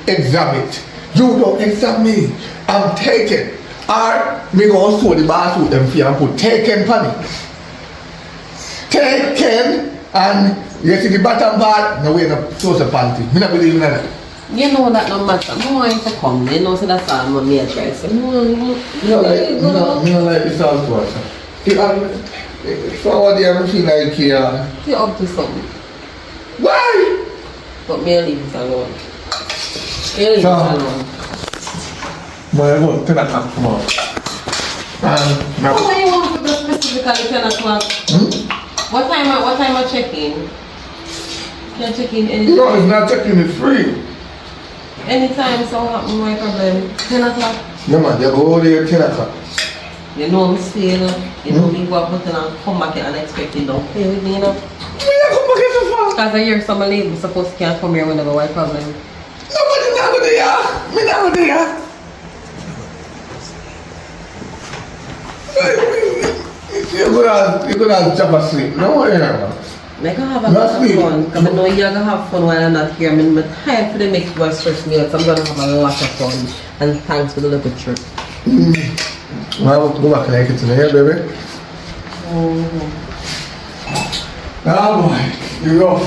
examine it. You don't examine me. I'm taken. Or me go sew the bathroom them for and put taken on it. Taken and you see the bottom part, no way no source of panty. Me not believe in that. You know that no matter. No one to come. You know so that's all my mate try. So no. You know like the salt water. So what do you feel like here? You're up to something. Why? But me leave it alone. Me leave it alone. My God, 10 o'clock tomorrow. Why you want to go specifically 10 o'clock? What time I check in? Can I check in anytime? No, it's not checking, it's free. Anytime, so my problem. 10 o'clock? No man, you go there 10 o'clock. You know I'm still, you know me go up and come back here unexpected, don't play with me, you know? Why you come back here so far? Because I hear some ladies supposed to can't come here whenever, why problem? Nobody not go there. Me not go there. You're gonna jump asleep. No worry man. I can have a lot of fun, because I know you're going to have fun while I'm not here. I mean, my time for the next one stress me out, so I'm going to have a lot of fun. And thanks for the little trip. Well, go back like it tonight, baby. Oh boy, you go.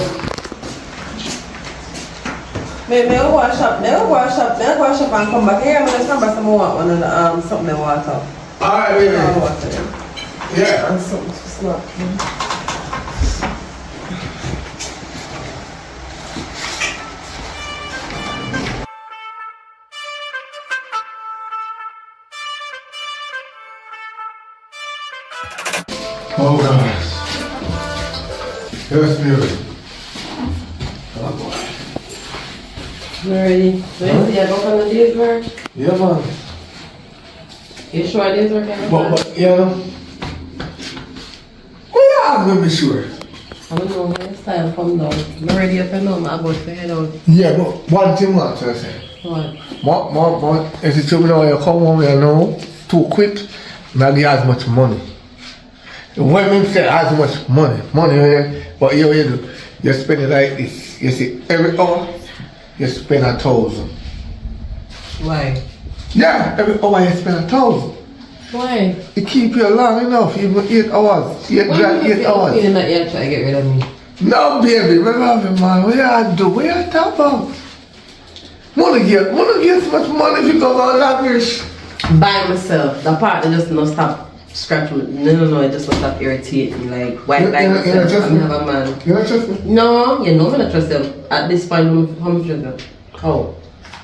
May I wash up and come back here. I'm going to come back some more one and something in water. Alright, baby. Yeah. And something to snack. Oh gosh. Yes, music. Oh boy. You ready? So you see I go from the day's work? Yeah man. You sure day's work? But yeah. Well, yeah, I'm gonna be sure. I don't know when it's time to come down. I'm ready up and I'm about to head out. Yeah, but one thing I'm trying to say. What? If you tell me now you come home, you know, too quick, not get as much money. When we say as much money, but you spend it like this. You see, every hour, you spend 1,000. Why? Yeah, every hour you spend 1,000. Why? It keep you long enough, even 8 hours. 8 hours. Feeling that you're trying to get rid of me? No, baby, we love you, man. What you do? What you talk about? Wanna get so much money if you go on lavish. By myself. The partner just don't stop scratching me. No, it just don't stop irritating me. Like, why by myself? I have a man. You don't trust me? No, you know I don't trust them. At this point, how much is that? How?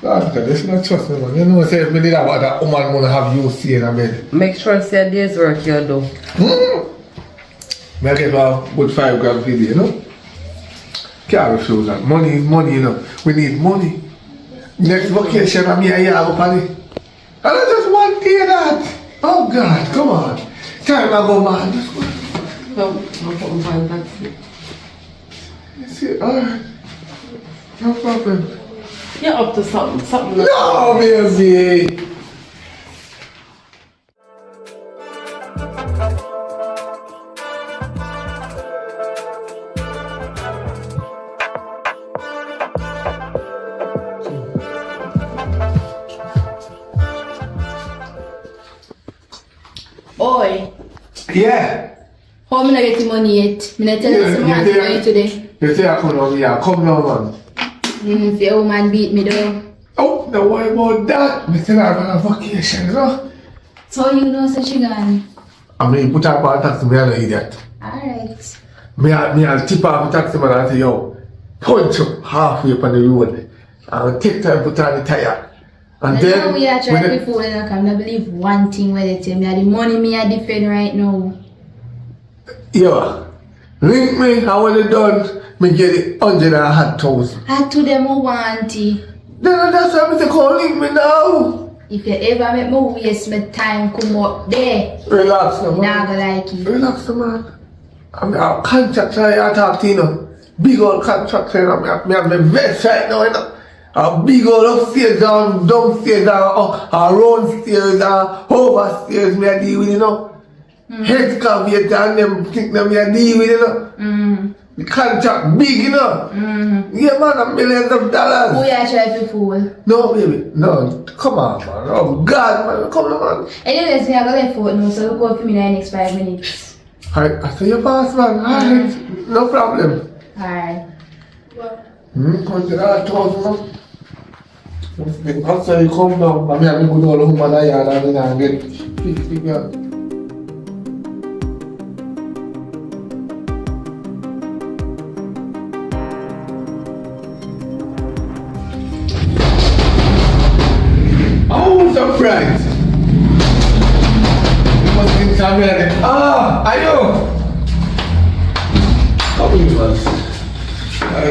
That's good. You don't trust me, man. You know, say, me did about that woman wanna have you see in a bed. Make sure say a day's work you do. I get about good 5 grand per day, you know? Can't refuse that. Money is money, you know. We need money. Next vacation, I'm here, I go party. And I just want to hear that. Oh. Oh God, come on. Time I go, man. Just go. No, I'll put my phone back. That's it, alright. No problem. You're up to something. No, baby. Boy, Yeah. how am I get the money yet? I'm not telling you some money today. You say I come now, yeah. Come now, man. If your woman beat me though. Oh, don't worry about that. Me still have a vacation, you know. So you know so she gone. I mean, put up a taxi, me an idiot. Alright. Me I'll tip off the taxi man and say, yo, punch up halfway up on the road. And take time put on the tire. And I then, know we are trying when to fool and I can't believe one thing where they tell me the money me I defend right now. yo, link me, and when it done, me get it 100,000. I to them who want it. Then that's why I say, call link me now. If you ever make me waste my time come up there, Relax, no, man. nah go like it. Relax, no, man. I'm a contractor I talk to you, know. Big old contractor, you know. Me have my vest right now, you know. A big old upstairs and downstairs and around stairs and overstairs me I deal with, you know. Head caveat and them think that me I deal with, you know. The contract big, you know. Yeah, man, a millions of dollars. Who you try to fool? No, baby, no. Come on, man. Oh, God, man. Come on, man. Anyways, me I go left foot now, so look out for me in the next 5 minutes. Alright, I say your pass, man. Alright, no problem. Alright. Come to that house, man. After you come down, I mean, I'm going to go to home and I get big girl. Oh, surprise! You must be somewhere. Ah, are you? How you was?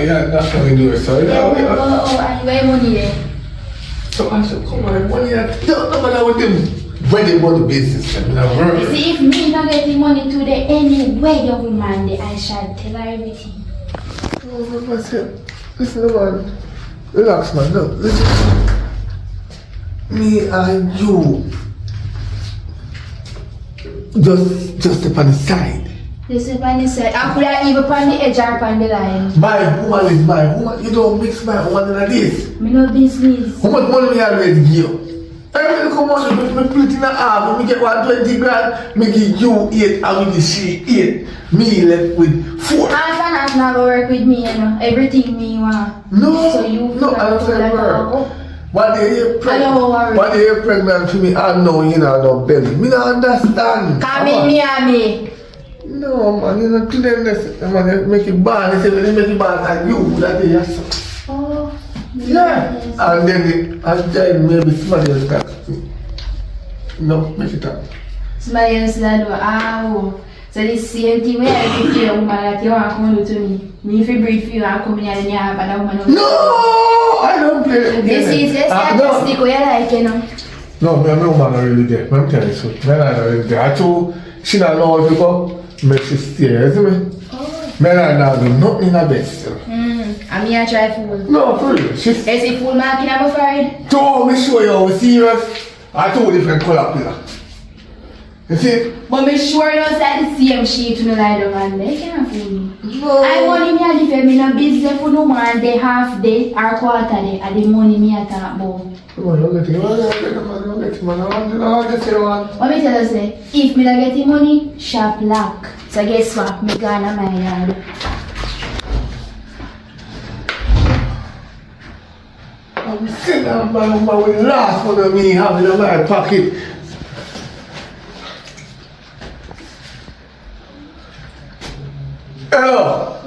Yeah, that's how we do it. So, yeah, we are. And where money there? So I said, come on, money, I don't know what with them. When they want the business, I mean, I work. You see, if me not getting money today anyway, your woman, there, I shall tell her everything. Oh, I said, listen, man. Relax, man. No, listen. Me and you. Just up on the side. Listen, on the side. I could have even on the edge or on the line. My woman is my woman. You don't mix my woman in this. Me no business. How much money me already give you? Everything come on, me put in a half, me get 120 grand, me give you 8 and me give she 8. Me left with 4. Half and half not gonna work with me, you know. Everything me want. No, So you no, I don't say work. One day you're pregnant for me, I know you know no belly. Me don't understand. Come in me and me. No, man, you're not clean this. Man, you make it bad. They say when you make it bad, and you, that day, yes. Oh, Yeah. yes. And then maybe somebody else got me. No, make it up. Somebody else that do. Oh. So the same thing where I give you a woman that you want to come to me. Me if you brief you and come in and you have a woman. No, I don't play that. This is a statistic where you like, you know. No, my woman not really there. I'm telling you so. My not really there. I told she not know if you go, make she stay, you see me? Oh. My not do nothing in her best. And me I try fool. No, for real. She Is it fool marking I'm afraid? told me show you how serious. I told different color pillar. You see? But me sure you say the same shape to me like the man. They can't fool me. No. I money me a defend me no business for no man. They half day or quarter day. And the money me a talk about. Come on, don't get it. Don't get it, man. I just say one. What me tell you say? If me not get the money, shop lock. So guess what? Me gonna my yard. I'm sitting down by my last one of me having in my pocket. Hello.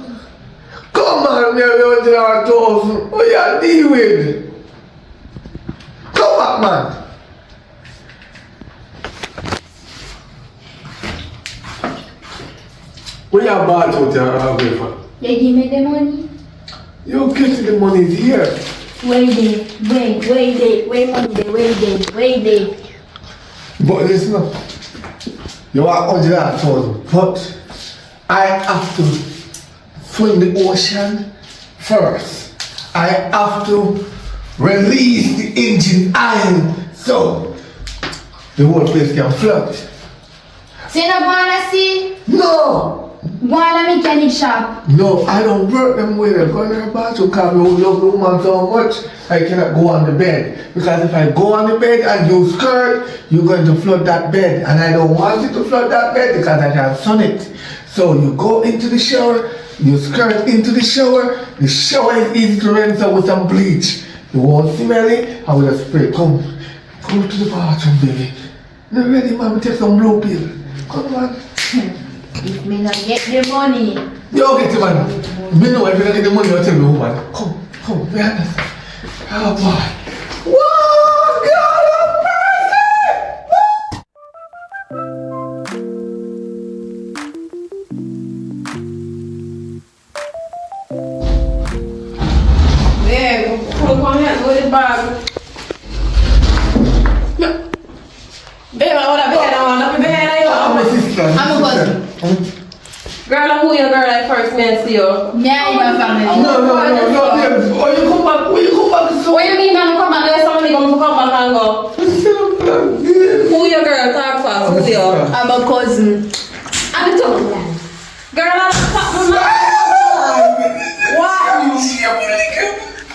Come on, me 100,000. What you deal with? Come back, man. Where you bought out your for? You give me the money? You getting the money here. Wait money there, wait. But listen up. You are 100,000, but I have to swim the ocean first. I have to release the engine iron so the whole place can float. So you don't wanna see? No! Wanna mechanic shop? No, I don't work them way. I go in the bathroom because I love the woman so much. I cannot go on the bed. Because if I go on the bed and you skirt, you're going to flood that bed. And I don't want you to flood that bed because I can sun it. So you go into the shower, you skirt into the shower is easy to rinse out with some bleach. You won't smell it, I will just spray. Come to the bathroom, baby. Now ready, mama, take some blue pill. Come on. If me not get the money. You get the money. Me know if you don't get the money, I'll tell the woman. Come, be honest. Oh boy. Whoa, God of mercy! Yeah, come here, go to the bag. Babe, I want to bed on. I'm bed on. My sister. I'm a cousin. Girl, I'm who your girl I first met see you. Yeah, you have family. No, babe. When you come back, so What you mean man come back? There's somebody come back and go. Who your girl talk fast? Who you? I'm a cousin. I'm a cousin. Girl, I'm talking What?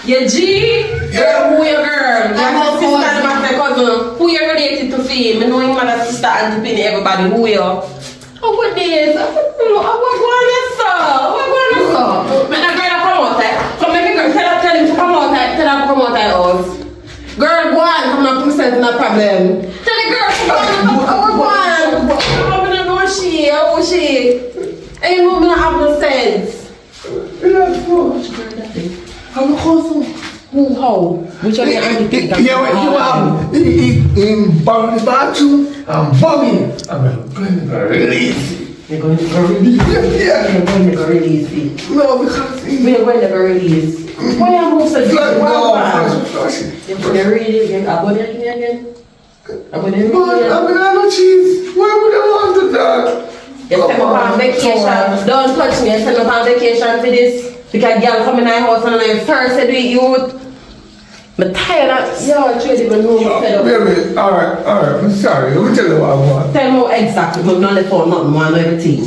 Your G? Yeah. Who your girl? I'm a Your sister and cousin. my cousin. Who you related to fame? I know your mother, sister, and Penny, everybody. Who you? Oh, what this? What going on, sir? What going on, sir? Man, that girl come out there. Come make me girl. Tell him to come out there. Tell her to come out there house. Girl, go on. Come on, put yourself in a problem. Tell the girl to go on. Come on, no she. Oh, she. Ain't no me not have no sense. I'm a cousin. Who? How? Which one you think? Yeah, what you have? In the bathroom, I'm bumming. I'm going to release. You're going to go release. Yeah. You're going to go release it. No, because We're going to go release. Why are you so Flush, good? flush it. You're really again. I'm going to again. I'm going to But I mean, I know cheese. Why would I want to that? You send me on vacation. Don't touch me. You send me on vacation for this. Because girl come in my house and I first said to you, I'm tired of, yo, I don't even know what I Baby, alright, I'm sorry. Let me tell you what I want. Tell me what exactly, I'm not left for nothing, I know everything.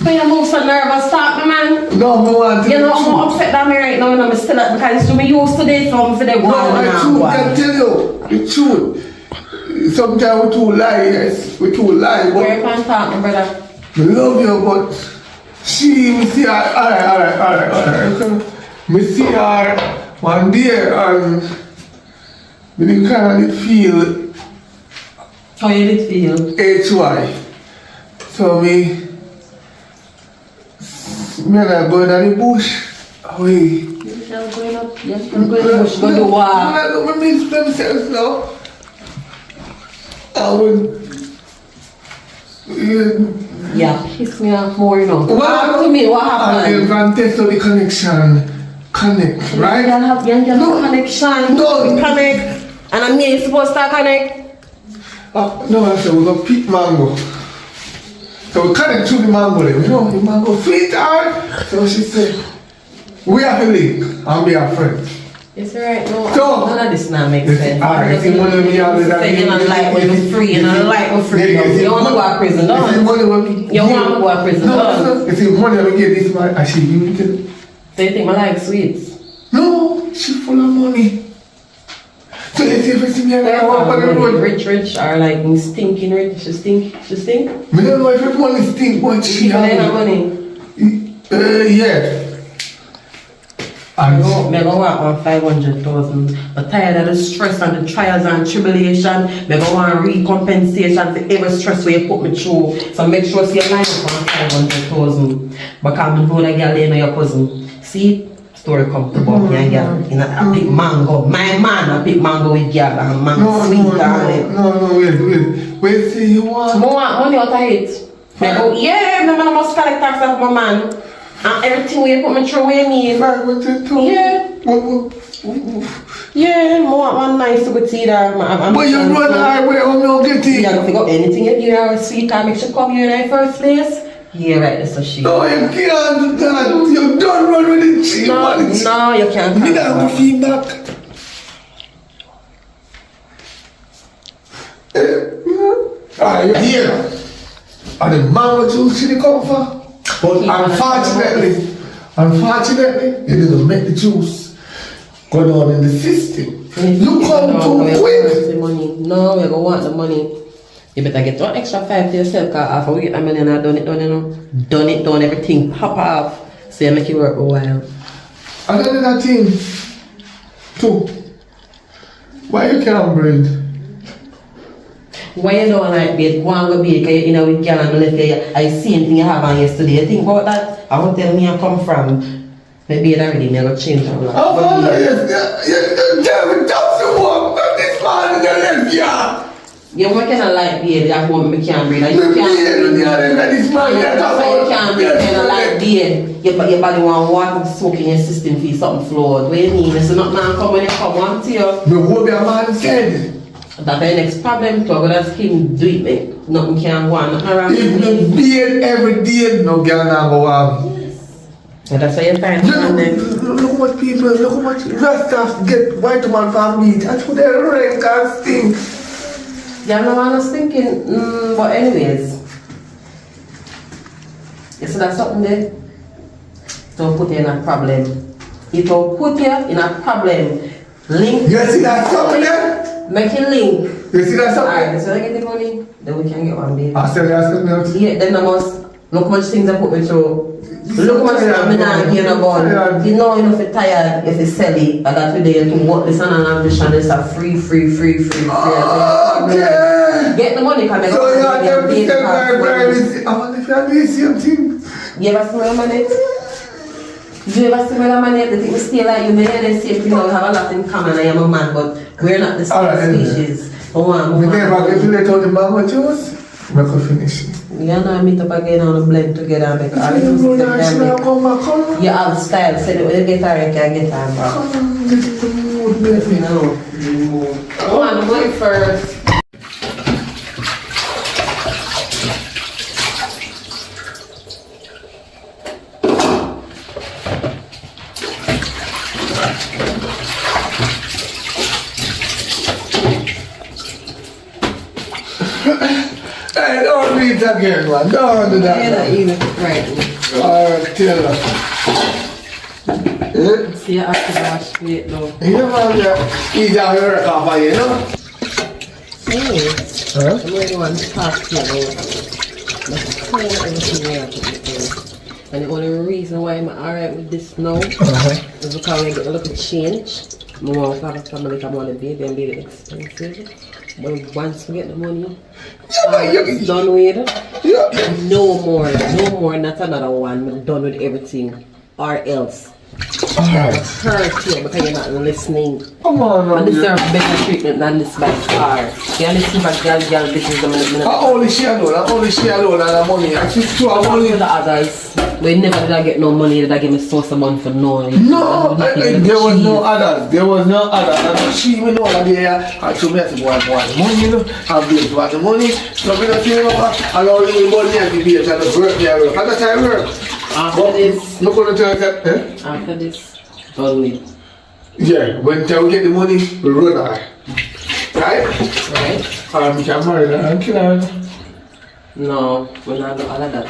But you move so nervous, stop me, man. No, I want to. You know, I'm upset that me right now and I'm still up because it's me used to this, so I'm for the No, one I can tell you. The truth. Sometimes we too lie, yes. We too lie, Where you but can talk, my brother? I love you, but she, me see her, alright. Me see her one day and me didn't kind of feel How you did feel? HY. So me and I go in the bush. Away. You're going up, you're going to go to war. Let me themselves now. I would. Yeah, piss me off more, you know. What Talk to me, what I happened? can test the connection. Connect, right? You have No. connection. No. Connect. And I'm here supposed to connect. No, I said we got pick mango. So we connect through the mango, you know, the mango sweetheart. So she said, we have a link and be a friend. It's alright, no. So- None of this now makes This- sense. alright, see, money we have is that- Say you don't like when you're free, you don't like when free. You want to go to prison, You see don't money when we you? Want to go to prison, don't No, you see money when we get this man, and she give it. So you think I like sweets? No, she full of money. So you see if you see me and I walk on the road. Rich, or like stinking rich? She stink? Me don't know if the money stink, but she People ain't have have money. yeah. And Me go want 500,000. I'm tired of the stress and the trials and tribulation. Me go want recompensation for every stress where you put me through. So make sure you line up on 500,000. Because I know that girl ain't your cousin. See, story come to about me and girl. You know, I pick mango. My man, I pick mango with girl and man sweet darling. no, wait, see you want? I want money out of it. Me go, yeah, my man must collect tax off my man. And everything where you put me through where you need. 500,000. Yeah. Yeah, more. want one nice to go tea there. But you run the highway, I'm not getting. You gotta figure out anything you give her a sweet time, make sure come here in the first place. Yeah, right, so she. No, you can't do that. You don't run with the cheap money. No, you can't. You don't have feedback. Alright, here. And the mango juice you come for. But unfortunately, you didn't make the juice go down in the system. You come too quick. No, we're gonna want the money. You better get one extra 5 to yourself, cause after we get the money and I done it, done everything, pop off. So you make it work a while. I done that thing too. Why you can't breathe? Why you don't like bed? Go and go bed, cause you know we can't left here. I see anything you have on yesterday. You think about that? I won't tell me I come from. Maybe it already never change. I'm like, oh, Father, you tell me that's the one, but this man in the left yard. Yeah, we can't like bed, that one me can't breathe. You can't breathe. This man, you can't breathe, you can't like bed. Your body want water to soak in your system for something flawed. What do you mean? So not now come when you come on to you. But what be a man said? That's the next problem, so that's him do it, man. Nothing can go on, nothing around. If you beard every day, no girl now go on. And that's why you find look what people, look how much rastas get white man from meat. That's what they rank and stink. Yeah, no one was thinking, but anyways. You see that something there? Don't put you in a problem. It will put you in a problem. Link. You see that something there? Make it link. You see that something? Alright, so I get the money, then we can get one baby. I sell me. Yeah, then I must look how much things I put me through. Look how much I'm not getting about. You know if you're tired, if you sell it, and that way you can work this on an ambition, it's a free. Okay. Get the money, come so you are 10% privacy. I wonder if you are doing the same thing. You ever smell money? Do you ever smell money? The thing stay like you, may the same thing, we have a lot in common, I am a man, but we're not the same species. We never get to let out the mango juice. We can finish it. Yeah, no, I meet up again and blend together and make all the you have style, so when you get her, you can get her back. Come on, get in the mood, baby. No. Come on, wait first. Hey, don't do it again, man. Don't do that. You're not even right. Alright, tell her. See, you have to wash plate now. You know, he's out here work off of you, know? Yes. Huh? I'm really want to talk to you about let's clean everything here to the place. And the only reason why I'm alright with this now is because I get a little change. I want to have a family, I want a baby and baby expensive. But once we get the money, I'm done with it. No more, not another one. I'm done with everything. Or else. Alright. Hurt you because you're not listening. Come on, man. I deserve better treatment than this by far. You listen for girl, this is the minute. I only share alone and the money. I keep two of money. The others, we never did I get no money, did I give me source of money for no. No, there was no others. There was no others. And she even know that there. I told me I want money, you know. I'm being want the money. So we don't say no. I don't really money every day. I just work there. At the time work. After this, look what I tell you. after this, done with. Yeah, when we get the money, we run out. Right? Right? We can marry her and kill her. No, we're not doing all of that.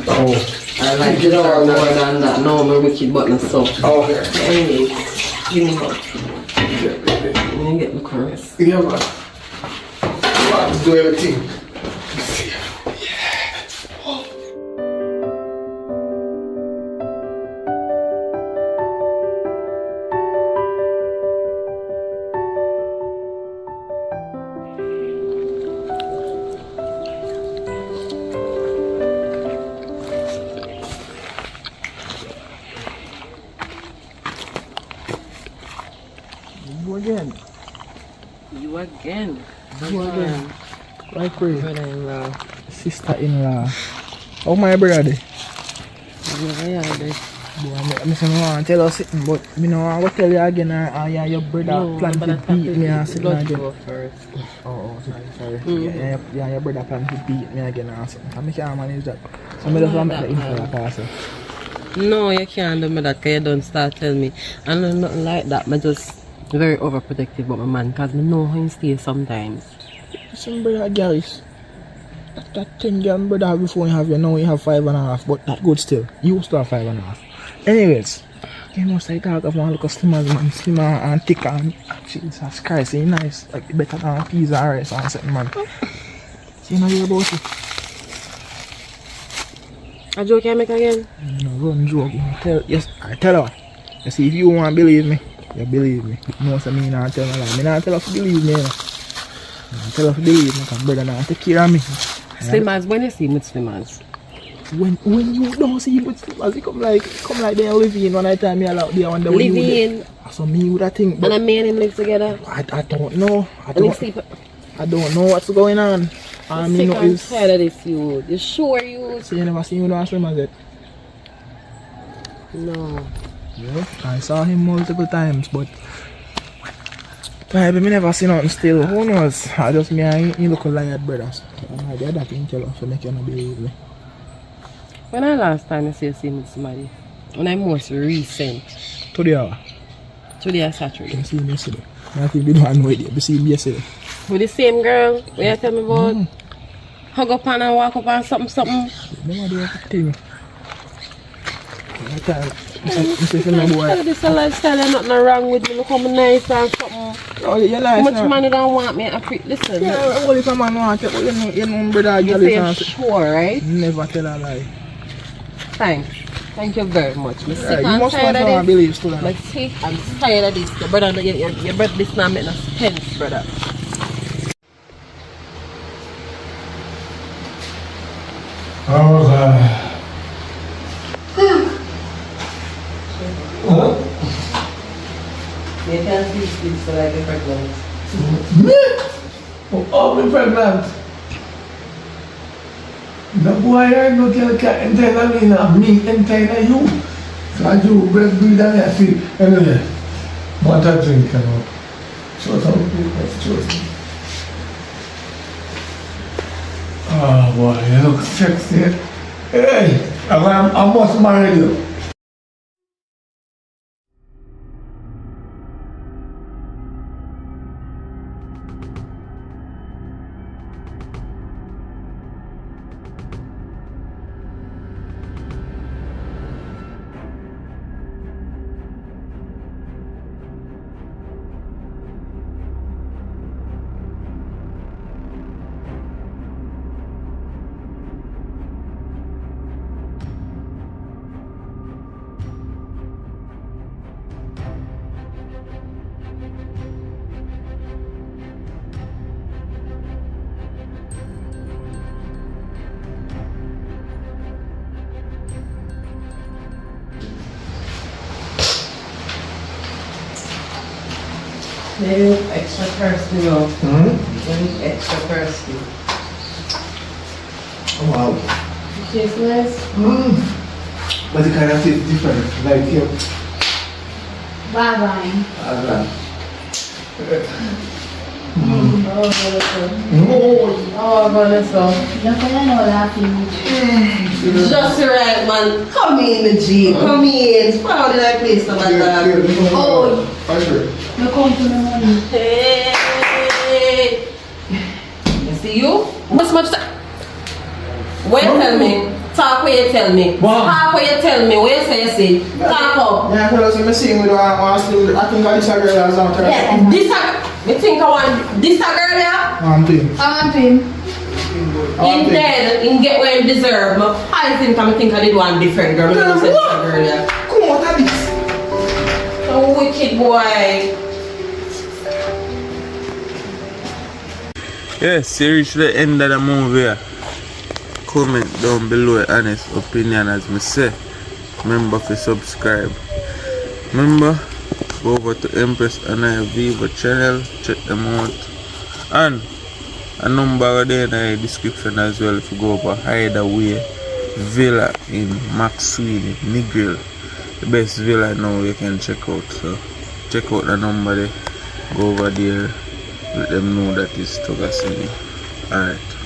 Oh. I like to more than that. No, I'm a wicked button so. Okay. Anyway, give me one. Let me get the chorus. Yeah, man. You have to do everything. You again. Like pray. Brother-in-law. Sister-in-law. How my brother? Yeah, I want to tell us something, but I don't want to tell you again, yeah, your brother plan to beat me and something again. Oh, sorry. Yeah, your brother plan to beat me again and something. I can't manage that. So I just want to make the info like that. No, you can't do me that because you don't start telling me. And nothing like that. I'm just very overprotective about my man because I know how he stays sometimes. Listen, brother, guys. That 10 girl brother before you have you now you have 5.5, but that good still. You still have 5.5. Anyways, you must I talk of one look slimmer man, slimmer and thicker and Jesus Christ, he nice. Like better than peas and rice and something man. So you know hear about it? A joke I make again? No, run joke. I tell her. You see if you want to believe me, you believe me. You know what I mean? I tell her like, I not tell her to believe me. I tell her to believe me because brother now take care of me. Slimmers, when you see me with Slimmers? When you don't see him with Slimmers, he come like they live in one time me out there on the live in. So me would I think. And me and him live together. I don't know. I don't know what's going on. I'm sick and tired of this you. You sure you? So you never seen him with Slimmers yet? No. Yeah, I saw him multiple times, but maybe me never seen nothing still. Who knows? I just me and he look like brothers. And I did that thing tell us to make you not believe me. When I last time I see you with somebody? When I most recent. Today hour. Today Saturday. I see him yesterday. I think we don't know it. I see him yesterday. With the same girl? What you tell me about? Hug up and walk up and something? Never do everything. I can't. This is a lifestyle and nothing wrong with me. Look how nice and something. Oh, you're nice. How much money don't want me? Listen. Yeah, what if a man want it? You know, brother, you say sure, right? Never tell a lie. Thanks. Thank you very much. I'm sick you and must tired of this. believe still. I'm sick and tired of this. Your brother, your brother, this now make no sense, brother. Oh, God. You can't see this so I get pregnant. Me? Oh, me pregnant. The boy I no girl can enter me enter you. So I do breastfeed and I feel anyway. What I drink, you know. So let's choose. Oh boy, you look sexy. Hey, I must marry you. Maybe extra thirsty, you know. Maybe extra thirsty. Oh, wow. It tastes nice. But it kind of tastes different, like you. Bye-bye. Oh, Vanessa. Look at I know laughing. Just right, man. Come in, G. Come in. How did I place the man? Oh, Sure. you come to the money. Hey. You see you? Much time. Wait, tell me. Talk where you tell me. Talk where you tell me. Where you say you see. Talk up. Yeah, because I'm seeing with I think I disagree with that. Yeah. Me think I want this a girl, yeah? I'm doing. I want him. In dead, in get where you deserve. I think I did one different girl. I said this a girl, yeah. Come on, what is this? A wicked boy. Yes, you reach the end of the movie. Comment down below your honest opinion as me say. Remember to subscribe. Remember, go over to Empress and I Viva channel, check them out. And a number there in the description as well if you go over Hideaway Villa in Maxwell, Negril. the best villa now you can check out. So check out the number there. Go over there. Let them know that it's Togasini. Alright.